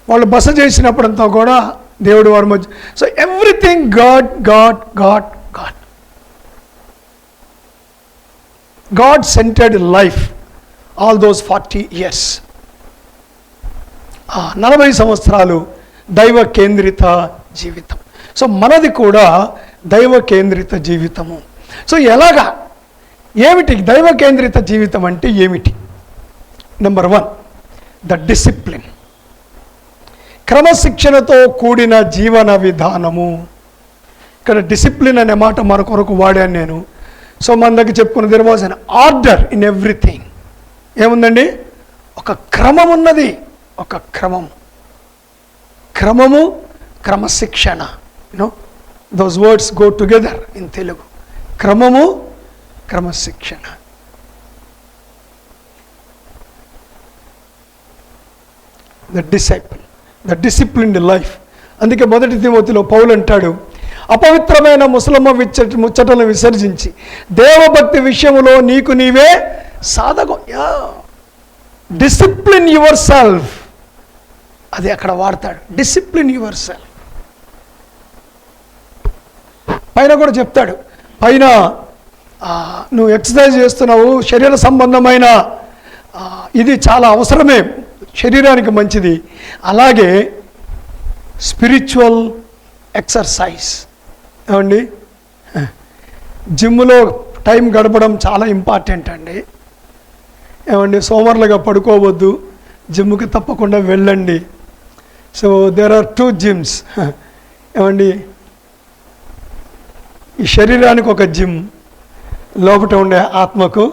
వాళ్ళు బస చేసినప్పుడంతా కూడా దేవుడు వారి మధ్య. So everything God God God God God centred life all those 40 years. 40 సంవత్సరాలు దైవ కేంద్రిత జీవితం. సో మనది కూడా దైవ కేంద్రిత జీవితము. సో ఎలాగా, ఏమిటి దైవ కేంద్రిత జీవితం అంటే ఏమిటి? నెంబర్ 1, ద డిసిప్లిన్, క్రమశిక్షణతో కూడిన జీవన విధానము. ఇక్కడ డిసిప్లిన్ అనే మాట మన కొరకు వాడాను నేను. సో మన దగ్గర చెప్పుకున్న there was an order in everything. ఏముందండి? ఒక క్రమం ఉన్నది, ఒక క్రమము క్రమశిక్షణ. You know those words go together in Telugu. క్రమము క్రమశిక్షణ. The disciplined life. అందుకే మొదటి తిమోతిలో పౌలు అంటాడు, అపవిత్రమైన ముసలమ్మ ముచ్చటలను విసర్జించి దేవభక్తి విషయంలో నీకు నీవే సాధకం. డిసిప్లిన్ యువర్ సెల్ఫ్, అది అక్కడ వాడతాడు. Discipline your self. పైన కూడా చెప్తాడు, పైన నువ్వు ఎక్సర్సైజ్ చేస్తున్నావు, శరీర సంబంధమైన ఇది చాలా అవసరమే, శరీరానికి మంచిది. అలాగే స్పిరిచువల్ ఎక్సర్సైజ్. ఏమండి, జిమ్లో టైం గడపడం చాలా ఇంపార్టెంట్ అండి. ఏమండి, సోమరులుగా పడుకోవద్దు, జిమ్కి తప్పకుండా వెళ్ళండి. So there are 2 gyms. ఏమండి, ఈ శరీరానికి ఒక జిమ్, లోపల ఉండే ఆత్మకు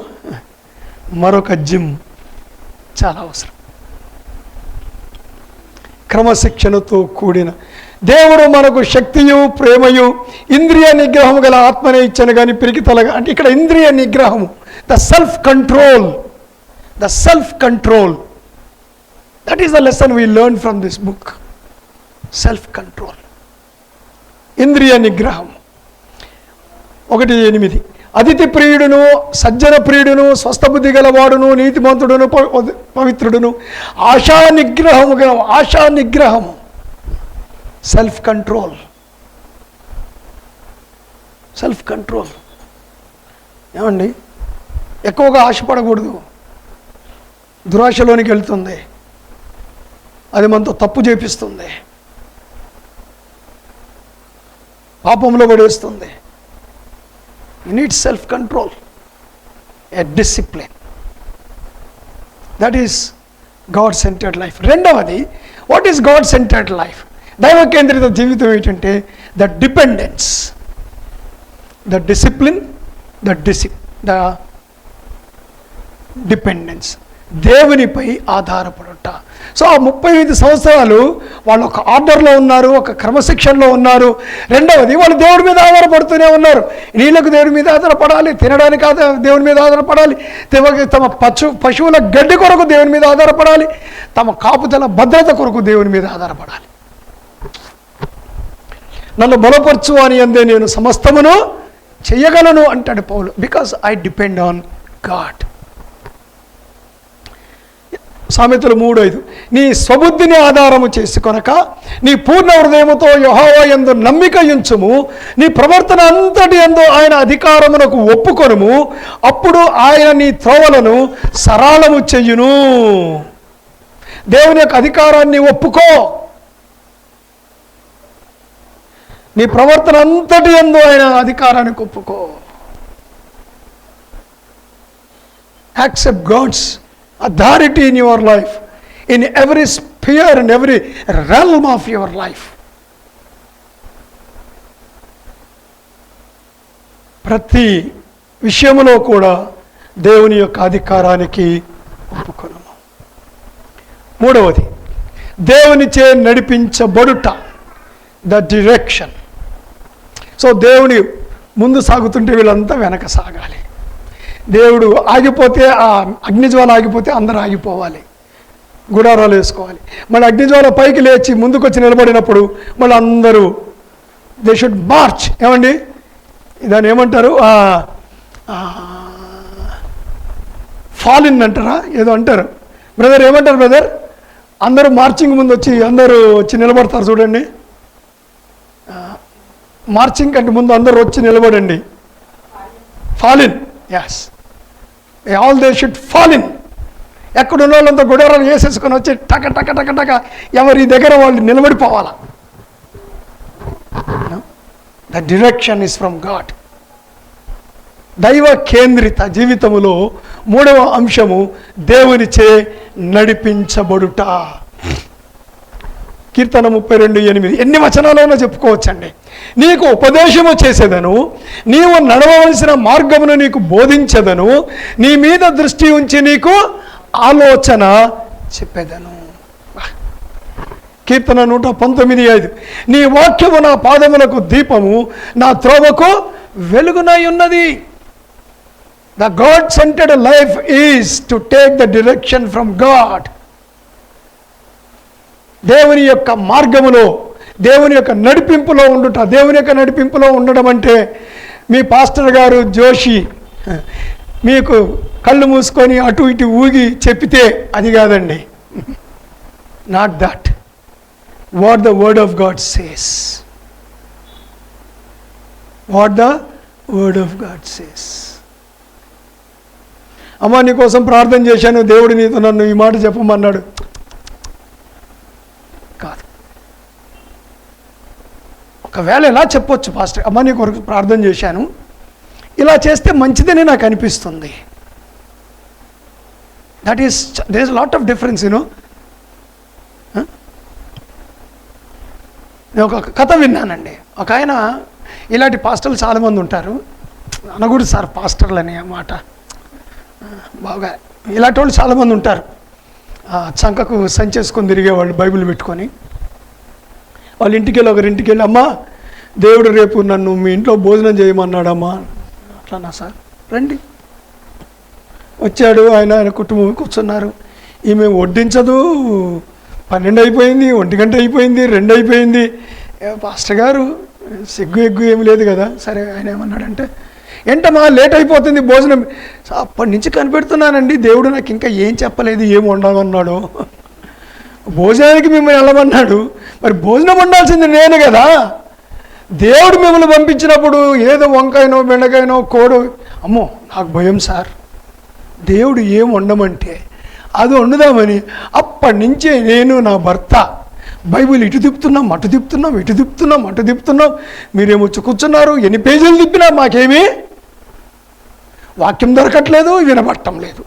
మరొక జిమ్ చాలా అవసరం. క్రమశిక్షణతో కూడిన దేవుడు మనకు శక్తియు ప్రేమయు ఇంద్రియ నిగ్రహము గల ఆత్మనే ఇచ్చను కానీ పిరికితలగా. అంటే ఇక్కడ ఇంద్రియ నిగ్రహము, the self control, that is the lesson we learn from this book. Self control, ఇంద్రియ నిగ్రహం. 1:8 అతిథి ప్రియుడును సజ్జన ప్రియుడును స్వస్థబుద్ధి గలవాడును నీతిమంతుడును పవిత్రుడును ఆశా నిగ్రహము సెల్ఫ్ కంట్రోల్. ఏమండి, ఎక్కువగా ఆశపడకూడదు, దురాశలోనికి వెళ్తుంది, అది మనతో తప్పు చేపిస్తుంది, పాపంలో పడేస్తుంది. You need self-control, a discipline. That is God-centered life. రెండవది, what is God-centered life? దైవ కేంద్రిత జీవితం ఏంటంటే the dependence, the discipline, the dependence, దేవునిపై ఆధారపడుట. సో ఆ 35 సంవత్సరాలు వాళ్ళు ఒక ఆర్డర్లో ఉన్నారు, ఒక క్రమశిక్షణలో ఉన్నారు. రెండవది, వాళ్ళు దేవుడి మీద ఆధారపడుతూనే ఉన్నారు. నీళ్ళకు దేవుడి మీద ఆధారపడాలి, తినడానికి దేవుని మీద ఆధారపడాలి, తమ పశువుల గడ్డి కొరకు దేవుని మీద ఆధారపడాలి, తమ కాపుదల భద్రత కొరకు దేవుని మీద ఆధారపడాలి. నన్ను బలపరచు అని అందే నేను సమస్తమును చెయ్యగలను అంటాడు Paul. Because I depend on God. సామెతలు 3:5 నీ స్వబుద్ధిని ఆధారము చేసుకొనక నీ పూర్ణ హృదయముతో యెహోవా యందు నమ్మిక ఉంచుము, నీ ప్రవర్తన అంతటి యందు ఆయన అధికారమునకు ఒప్పుకొనుము, అప్పుడు ఆయన నీ త్రోవలను సరళము చెయ్యును. దేవుని యొక్క అధికారాన్ని ఒప్పుకో. నీ ప్రవర్తన అంతటి యందు ఆయన అధికారానికి ఒప్పుకో. Accept God's authority in your life, in every sphere and every realm of your life. ప్రతి విషయములో కూడా దేవుని యొక్క అధికారానికి ఒప్పుకొనుము. మూడవది, దేవునిచే నడిపించబడుట, ద డిరెక్షన్. సో దేవుని ముందు సాగుతుంటే వీళ్ళంతా వెనక సాగాలి. దేవుడు ఆగిపోతే, ఆ అగ్నిజ్వాల ఆగిపోతే అందరూ ఆగిపోవాలి, గుడారాలు వేసుకోవాలి. మళ్ళీ అగ్నిజ్వాల పైకి లేచి ముందుకు వచ్చి నిలబడినప్పుడు మళ్ళీ అందరూ దే షుడ్ మార్చ్. ఏమండి దాన్ని ఏమంటారు, ఫాలిన్ అంటారా ఏదో అంటారు బ్రదర్, ఏమంటారు బ్రదర్? అందరూ మార్చింగ్ ముందు వచ్చి అందరూ వచ్చి నిలబడతారు చూడండి. మార్చింగ్ కంటే ముందు అందరూ వచ్చి నిలబడండి. Fall in, yes, all they should fall in. ఎక్కడున్న వాళ్ళంతా గుడారాలు వేసేసుకొని వచ్చి టక టక టక టక ఎవరి దగ్గర వాళ్ళు నిలబడిపోవాలా. The direction is from God. దైవ కేంద్రిత జీవితములో మూడవ అంశము దేవునిచే నడిపించబడుట. కీర్తన 32:8 ఎన్ని వచనాలైనా చెప్పుకోవచ్చండి. నీకు ఉపదేశము చేసేదను, నీవు నడవవలసిన మార్గమును నీకు బోధించదను, నీ మీద దృష్టి ఉంచి నీకు ఆలోచన చెప్పేదను. కీర్తన 119:5 నీ వాక్యము నా పాదములకు దీపము, నా త్రోవకు వెలుగునై ఉన్నది. The God centred life is to take the direction from God. దేవుని యొక్క మార్గములో, దేవుని యొక్క నడిపింపులో ఉండుట. దేవుని యొక్క నడిపింపులో ఉండడం అంటే మీ పాస్టర్ గారు జోషి మీకు కళ్ళు మూసుకొని అటు ఇటు ఊగి చెప్పితే అది కాదండి. Not that. What the word of God says. What the word of God says. అమ్మా నీ కోసం ప్రార్థన చేశాను, దేవుడు నీతో నన్ను ఈ మాట చెప్పమన్నాడు కాదు. ఒకవేళ ఎలా చెప్పొచ్చు, పాస్టర్ అమ్మ నీ కొరకు ప్రార్థన చేశాను, ఇలా చేస్తే మంచిదని నాకు అనిపిస్తుంది. That is there is lot of difference you know. నేను ఒక కథ విన్నానండి. ఒక ఆయన, ఇలాంటి పాస్టర్లు చాలామంది ఉంటారు, అనకూడదు సార్ పాస్టర్లు అనే మాట, బాగా ఇలాంటి వాళ్ళు చాలామంది ఉంటారు. చంకకు సంచేసుకొని తిరిగేవాళ్ళు బైబిల్ పెట్టుకొని. వాళ్ళ ఇంటికి వెళ్ళి ఒకరింటికి వెళ్ళి, అమ్మా దేవుడు రేపు నన్ను మీ ఇంట్లో భోజనం చేయమన్నాడమ్మా. అట్లానా సార్, రండి. వచ్చాడు ఆయన, ఆయన కుటుంబం కూర్చున్నారు. ఈమె వడ్డించదు, 12 అయిపోయింది, 1 గంట అయిపోయింది, 2 అయిపోయింది. పాస్టర్ గారు సిగ్గు ఎగ్గు ఏమి లేదు కదా. సరే ఆయన ఏమన్నాడంటే, ఏంటమ్మా లేట్ అయిపోతుంది భోజనం. అప్పటి నుంచి కనిపెడుతున్నానండి, దేవుడు నాకు ఇంకా ఏం చెప్పలేదు, ఏం వండమన్నాడు. భోజనానికి మిమ్మల్ని వెళ్ళమన్నాడు, మరి భోజనం వండాల్సింది నేను కదా. దేవుడు మిమ్మల్ని పంపించినప్పుడు ఏదో వంకాయనో బెండకాయనో కోడో, అమ్మో నాకు భయం సార్, దేవుడు ఏం వండమంటే అది వండుదామని అప్పటి నుంచే నేను నా భర్త బైబిల్ ఇటు తిప్పుతున్నాం అటు తిప్పుతున్నాం, ఇటు తిప్పుతున్నాం అటు తిప్పుతున్నాం. మీరేమో కూర్చున్నారు, ఎన్ని పేజీలు తిప్పినా మాకేమీ వాక్యం దొరకట్లేదు, వినపడటం లేదు.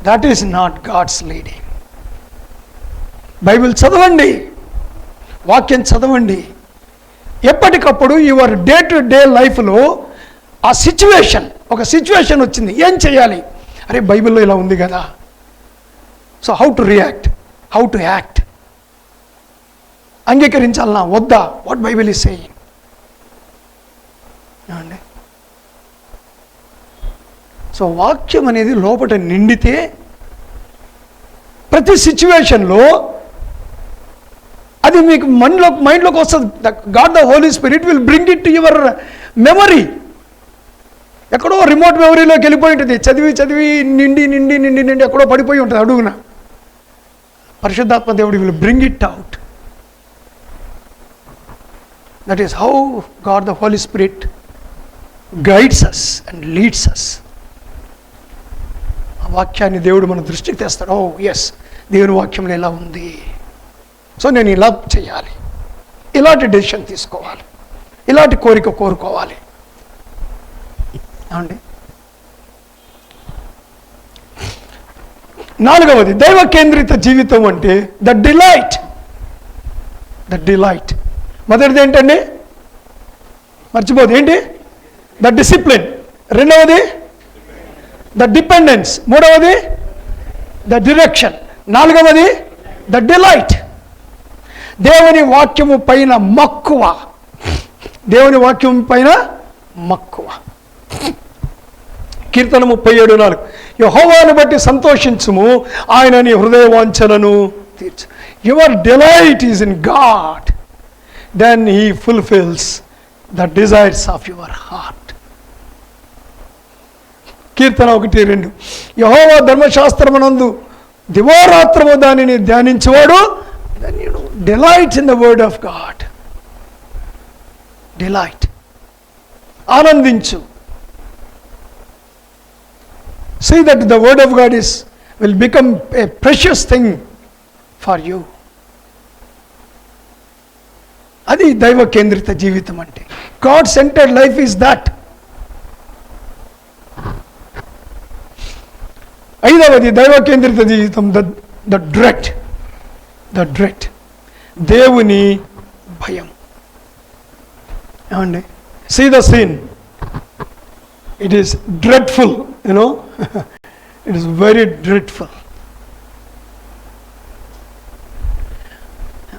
That is not God's leading. Bible చదవండి, వాక్యం చదవండి. ఎప్పటికప్పుడు యువర్ డే టు డే లైఫ్లో ఆ సిచ్యువేషన్, ఒక సిచ్యువేషన్ వచ్చింది, ఏం చేయాలి? అరే బైబిల్లో ఇలా ఉంది కదా, so how to react, how to act, అంగీకరించాలన్నా వద్దా, వాట్ బైబిల్ ఈజ్ సేయింగ్. అండి సో వాక్యం అనేది లోపట నిండితే ప్రతి సిచ్యువేషన్లో అది మీకు మైండ్లోకి వస్తుంది. God the holy spirit will bring it to your memory. ఎక్కడో రిమోట్ మెమరీలోకి వెళ్ళిపోయి ఉంటుంది, చదివి చదివి నిండి నిండి నిండి నిండి ఎక్కడో పడిపోయి ఉంటుంది అడుగున. పరిశుద్ధాత్మ దేవుడు will bring it out. That is how God the holy spirit guides us and leads us. ఆ వాక్యాన్ని దేవుడు మన దృష్టికి తెస్తాడు. ఓ ఎస్, దేవుని వాక్యంలో ఎలా ఉంది, సో నేను ఇలా చేయాలి, ఇలాంటి డెసిషన్ తీసుకోవాలి, ఇలాంటి కోరిక కోరుకోవాలి. అండి, నాలుగవది దైవ కేంద్రిత జీవితం అంటే ద డిలైట్. మొదటిది ఏంటండి? మర్చిపోదు. ఏంటి? The discipline. రెండవది ద డిపెండెన్స్. మూడవది ద డిరెక్షన్. నాలుగవది ద డిలైట్. దేవుని వాక్యము పైన మక్కువ. దేవుని వాక్యం పైన మక్కువ. కీర్తన 37:4 యెహోవాను బట్టి సంతోషించుము, ఆయన నీ హృదయ వాంఛలను తీర్చు. Your delight is in God, then he fulfils the desires of your heart. కీర్తన 1:2 యెహోవా ధర్మశాస్త్రమునందు దివారాత్రము దానిని ధ్యానించేవాడు ధన్యుడు. Delight in the word of God. Delight, ఆనందించు. See that the word of God will become a precious thing for you. అది దైవ కేంద్రిత జీవితం అంటే. God centred life is that. ఐదవది దైవ కేంద్రిత జీవితం ద డ్రెడ్. దేవుని భయం. ఏమండి? See the scene. It is dreadful, you know. It is very dreadful.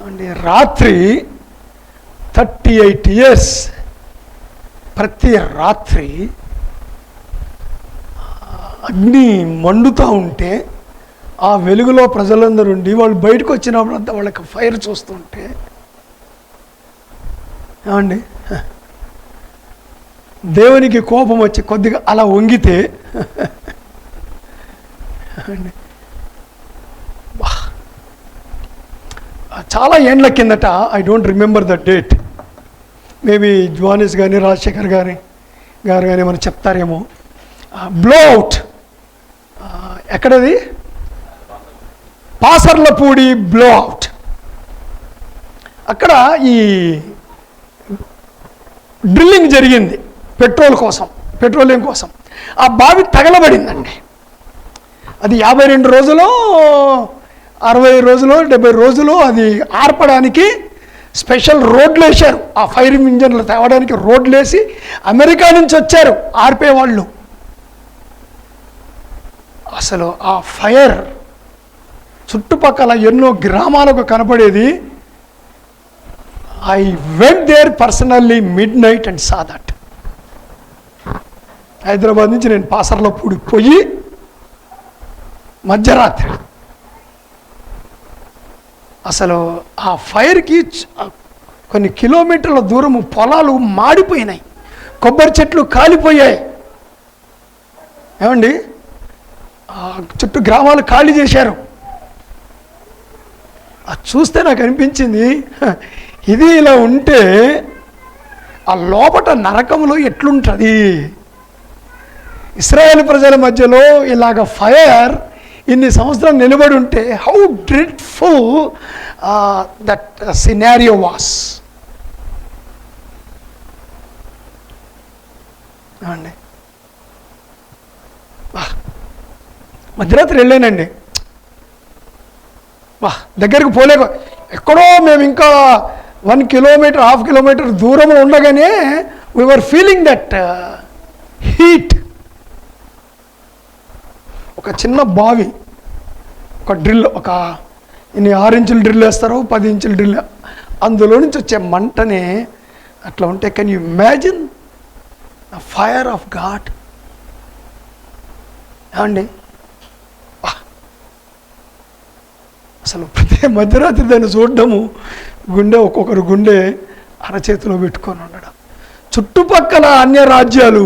And రాత్రి 38 years ప్రతి రాత్రి అగ్ని మండుతూ ఉంటే ఆ వెలుగులో ప్రజలందరూ ఉండి వాళ్ళు బయటకు వచ్చినప్పుడు వాళ్ళకి ఫైర్ చూస్తుంటే, ఏమండి, దేవునికి కోపం వచ్చి కొద్దిగా అలా వంగితే చాలా ఏండ్ల కిందట, I don't remember the date, maybe జోనిస్ కానీ రాజశేఖర్ గారు కానీ మనం చెప్తారేమో. Blow out. ఎక్కడది? Pasarlapudi blow out. అక్కడ ఈ డ్రిల్లింగ్ జరిగింది పెట్రోలియం కోసం. ఆ బావి తగలబడిందండి. అది 52 రోజులు, 60 రోజులు, 70 రోజులు అది ఆర్పడానికి స్పెషల్ రోడ్లు వేశారు. ఆ ఫైర్ ఇంజన్లు తేవడానికి రోడ్లు వేసి అమెరికా నుంచి వచ్చారు ఆర్పేవాళ్ళు. అసలు ఆ ఫైర్ చుట్టుపక్కల ఎన్నో గ్రామాలకు కనపడేది. I went there personally midnight and saw that. Hyderabad నుంచి నేను పాసర్లపూడి పోయి మధ్యరాత్రి అసలు ఆ ఫైర్కి కొన్ని కిలోమీటర్ల దూరము పొలాలు మాడిపోయినాయి, కొబ్బరి చెట్లు కాలిపోయాయి. ఏమండి, చుట్టూ గ్రామాలు ఖాళీ చేశారు. అది చూస్తే నాకు అనిపించింది, ఇది ఇలా ఉంటే ఆ లోపట నరకంలో ఎట్లుంటుంది. ఇశ్రాయేలు ప్రజల మధ్యలో ఇలాగ ఫైర్ ఇన్ని సంవత్సరాలు నిలబడి ఉంటే how dreadful that scenario was. అండి, మధ్యరాత్రి వెళ్ళానండి. దగ్గరికి పోలేక ఎక్కడో మేము ఇంకా 1 కిలోమీటర్ 1/2 కిలోమీటర్ దూరం ఉండగానే we were feeling that heat. ఒక చిన్న బావి, ఒక డ్రిల్, ఒక 6 ఇంచుల డ్రిల్ వేస్తారు, 10 ఇంచుల డ్రిల్, అందులో నుంచి వచ్చే మంటనే అట్లా ఉంటే can you imagine the fire of God. అండి, అసలు ప్రతి మధ్యరాత్రి దాన్ని చూడడము, ఒక్కొక్కరు గుండె అరచేతిలో పెట్టుకొని ఉండడం, చుట్టుపక్కల అన్య రాజ్యాలు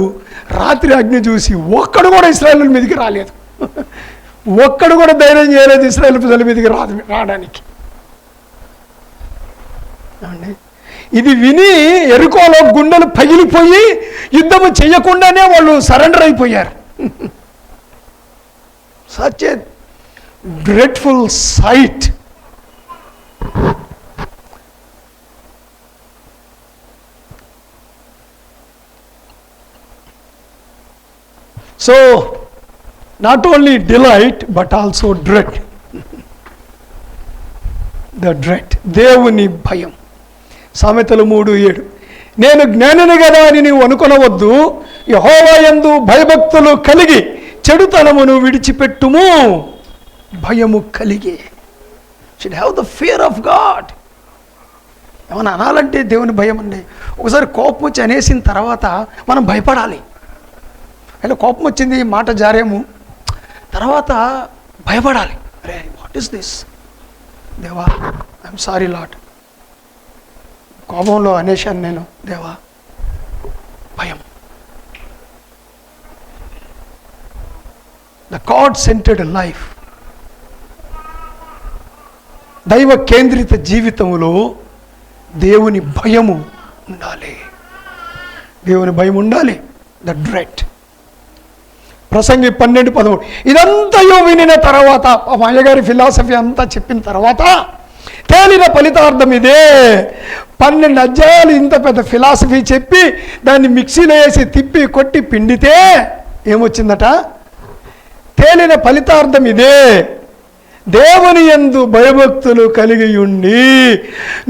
రాత్రి అగ్ని చూసి ఒక్కడు కూడా ఇశ్రాయేలు మీదకి రాలేదు. ఒక్కడు కూడా ధైర్యం చేయలేదు ఇశ్రాయేలు ప్రజల మీదకి రావడానికి. ఇది విని ఎరుకోలో గుండెలు పగిలిపోయి యుద్ధము చేయకుండానే వాళ్ళు సరెండర్ అయిపోయారు. Such a dreadful sight. So not only delight but also dread. The dread, దేవుని భయం. సామెతలు 3:7, నేను జ్ఞానిని కదా అని నీవు అనుకొనవద్దు, యెహోవా యందు భయభక్తులు కలిగి చెడుతనమును విడిచిపెట్టుము. భయము కలిగి, should have the fear of God. ఏమన్నా అనాలంటే దేవుని భయం అండి. ఒకసారి కోపం వచ్చి అనేసిన తర్వాత మనం భయపడాలి. అలా కోపం వచ్చింది, మాట జారేము, తర్వాత భయపడాలి. అరే వాట్ ఈస్ దిస్, దేవా ఐఎమ్ సారీ లాట్, కోపంలో అనేశాను నేను, దేవా. భయం. ద గాడ్ సెంటర్డ్ లైఫ్, దైవ కేంద్రిత జీవితంలో దేవుని భయము ఉండాలి. దేవుని భయం ఉండాలి. The dread. ప్రసంగి 12:13, ఇదంతయో వినిన తర్వాత, మా అయ్యగారి ఫిలాసఫీ అంతా చెప్పిన తర్వాత తేలిన ఫలితార్థం ఇదే. 12 అధ్యాయాలు ఇంత పెద్ద ఫిలాసఫీ చెప్పి దాన్ని మిక్సీలో వేసి తిప్పి కొట్టి పిండితే ఏమొచ్చిందట? తేలిన ఫలితార్థం ఇదే, దేవుని యందు భయభక్తులు కలిగి ఉండి.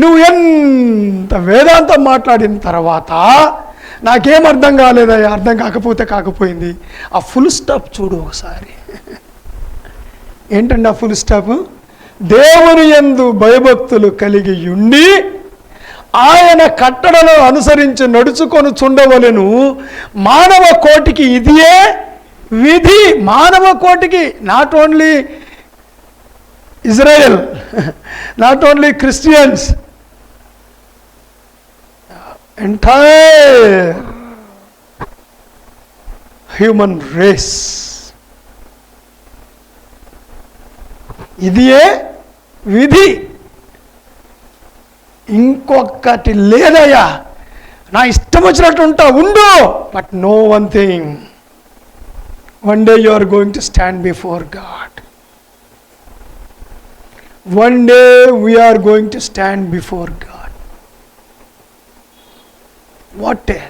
నువ్వు ఎంత వేదాంతం మాట్లాడిన తర్వాత నాకేం అర్థం కాలేదయ్యా, అర్థం కాకపోతే కాకపోయింది. ఆ ఫుల్ స్టాప్ చూడు ఒకసారి. ఏంటండి ఆ ఫుల్ స్టాప్? దేవుని యందు భయభక్తులు కలిగి ఉండి ఆయన కట్టడను అనుసరించి నడుచుకొని చుండవలెను. మానవ కోటికి ఇదియే విధి. మానవ కోటికి, not only Israel, not only Christians, entire human race. ఇదియే విధి, ఇంకొకటి లేదయ్యా. నా ఇష్టం వచ్చినట్టు ఉంటా ఉండు, but no one thing, one day you are going to stand before God. One day we are going to stand before God. What a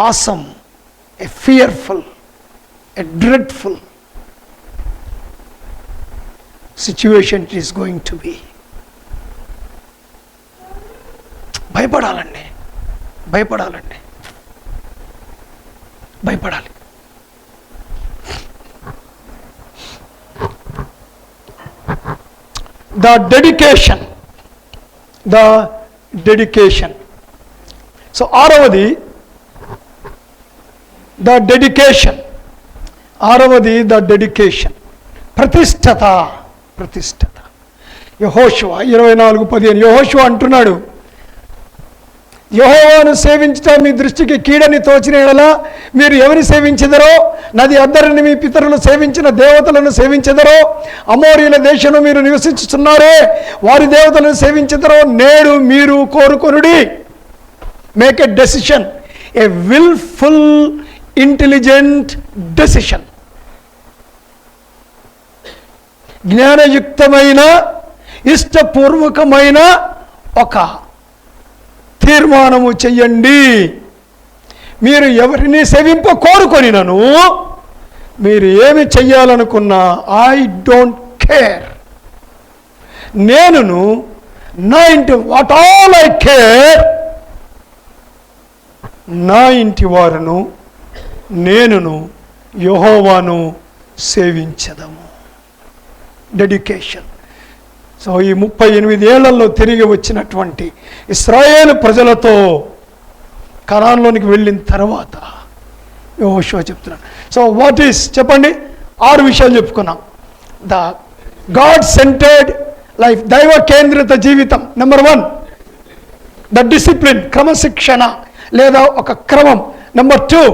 awesome, a fearful, a dreadful situation it is going to be. భయపడాలండి, భయపడాలండి, భయపడాలి. The dedication, the dedication. So ఆరవది the dedication, ఆరవది the dedication, ప్రతిష్టత. ప్రతిష్టత. యెహోషువ 24:15, యెహోషువ అంటున్నాడు, యెహోవాను సేవించటం మీ దృష్టికి కీడని తోచిన యెడల మీరు ఎవరిని సేవించెదరో, నది అద్దరిని మీ పితరులు సేవించిన దేవతలను సేవించెదరో, అమోరీల దేశంలో మీరు నివసించుతున్నారే వారి దేవతలను సేవించెదరో నేడు మీరు కోరుకొనుడి. Make a decision, a wilful intelligent decision. జ్ఞానయుక్తమైన ఇష్టపూర్వకమైన ఒక తీర్మానము చెయ్యండి. మీరు ఎవరిని సేవింప కోరుకొనినను, మీరు ఏమి చెయ్యాలనుకున్నా ఐ డోంట్ కేర్, నేనును నా ఇంటి, వాట్ ఆల్ ఐ కేర్, నా ఇంటి వారును నేనును యెహోవాను సేవించదము. డెడికేషన్. సో ఈ 38 ఏళ్లలో తిరిగి వచ్చినటువంటి ఇశ్రాయేలు ప్రజలతో కనాన్లోనికి వెళ్ళిన తర్వాత యెహోషువ చెప్తున్నాడు. సో వాట్ ఈస్, చెప్పండి, 6 విషయాలు చెప్పుకున్నాం. ద గాడ్ సెంటర్డ్ లైఫ్, దైవ కేంద్రిత జీవితం. నెంబర్ 1 ద డిసిప్లిన్, క్రమశిక్షణ, లేదా ఒక క్రమం. నెంబర్ 2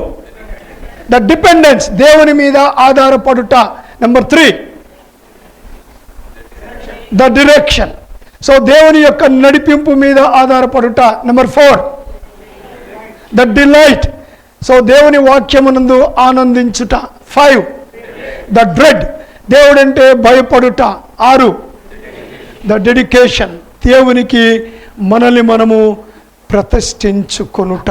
ద డిపెండెన్స్, దేవుని మీద ఆధారపడుట. నెంబర్ 3 ద డిరెక్షన్, సో దేవుని యొక్క నడిపింపు మీద ఆధారపడుట. నెంబర్ 4 ద డిలైట్, సో దేవుని వాక్యమునందు ఆనందించుట. 5 ద డ్రెడ్, దేవుడంటే భయపడుట. 6 ద డెడికేషన్, దేవునికి మనల్ని మనము ప్రతిష్ఠించుకొనుట.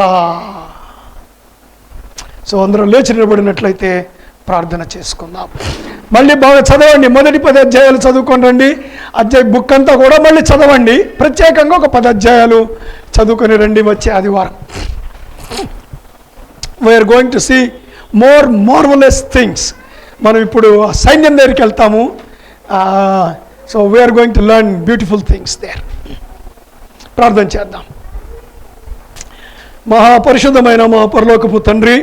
సో అందరూ లేచి నిలబడినట్లయితే ప్రార్థన చేసుకుందాం. మళ్ళీ బాగా చదవండి, మొదటి 10 అధ్యాయాలు చదువుకొని రండి. బుక్ అంతా కూడా మళ్ళీ చదవండి. ప్రత్యేకంగా ఒక 10 అధ్యాయాలు చదువుకొని రండి వచ్చే ఆదివారం. We are going to see more marvellous things. మనం ఇప్పుడు సైన్యం దగ్గరికి వెళ్తాము. So we are going to learn beautiful things there. ప్రార్థన చేద్దాం. మహాపరిశుద్ధమైన మా పరలోకపు తండ్రి,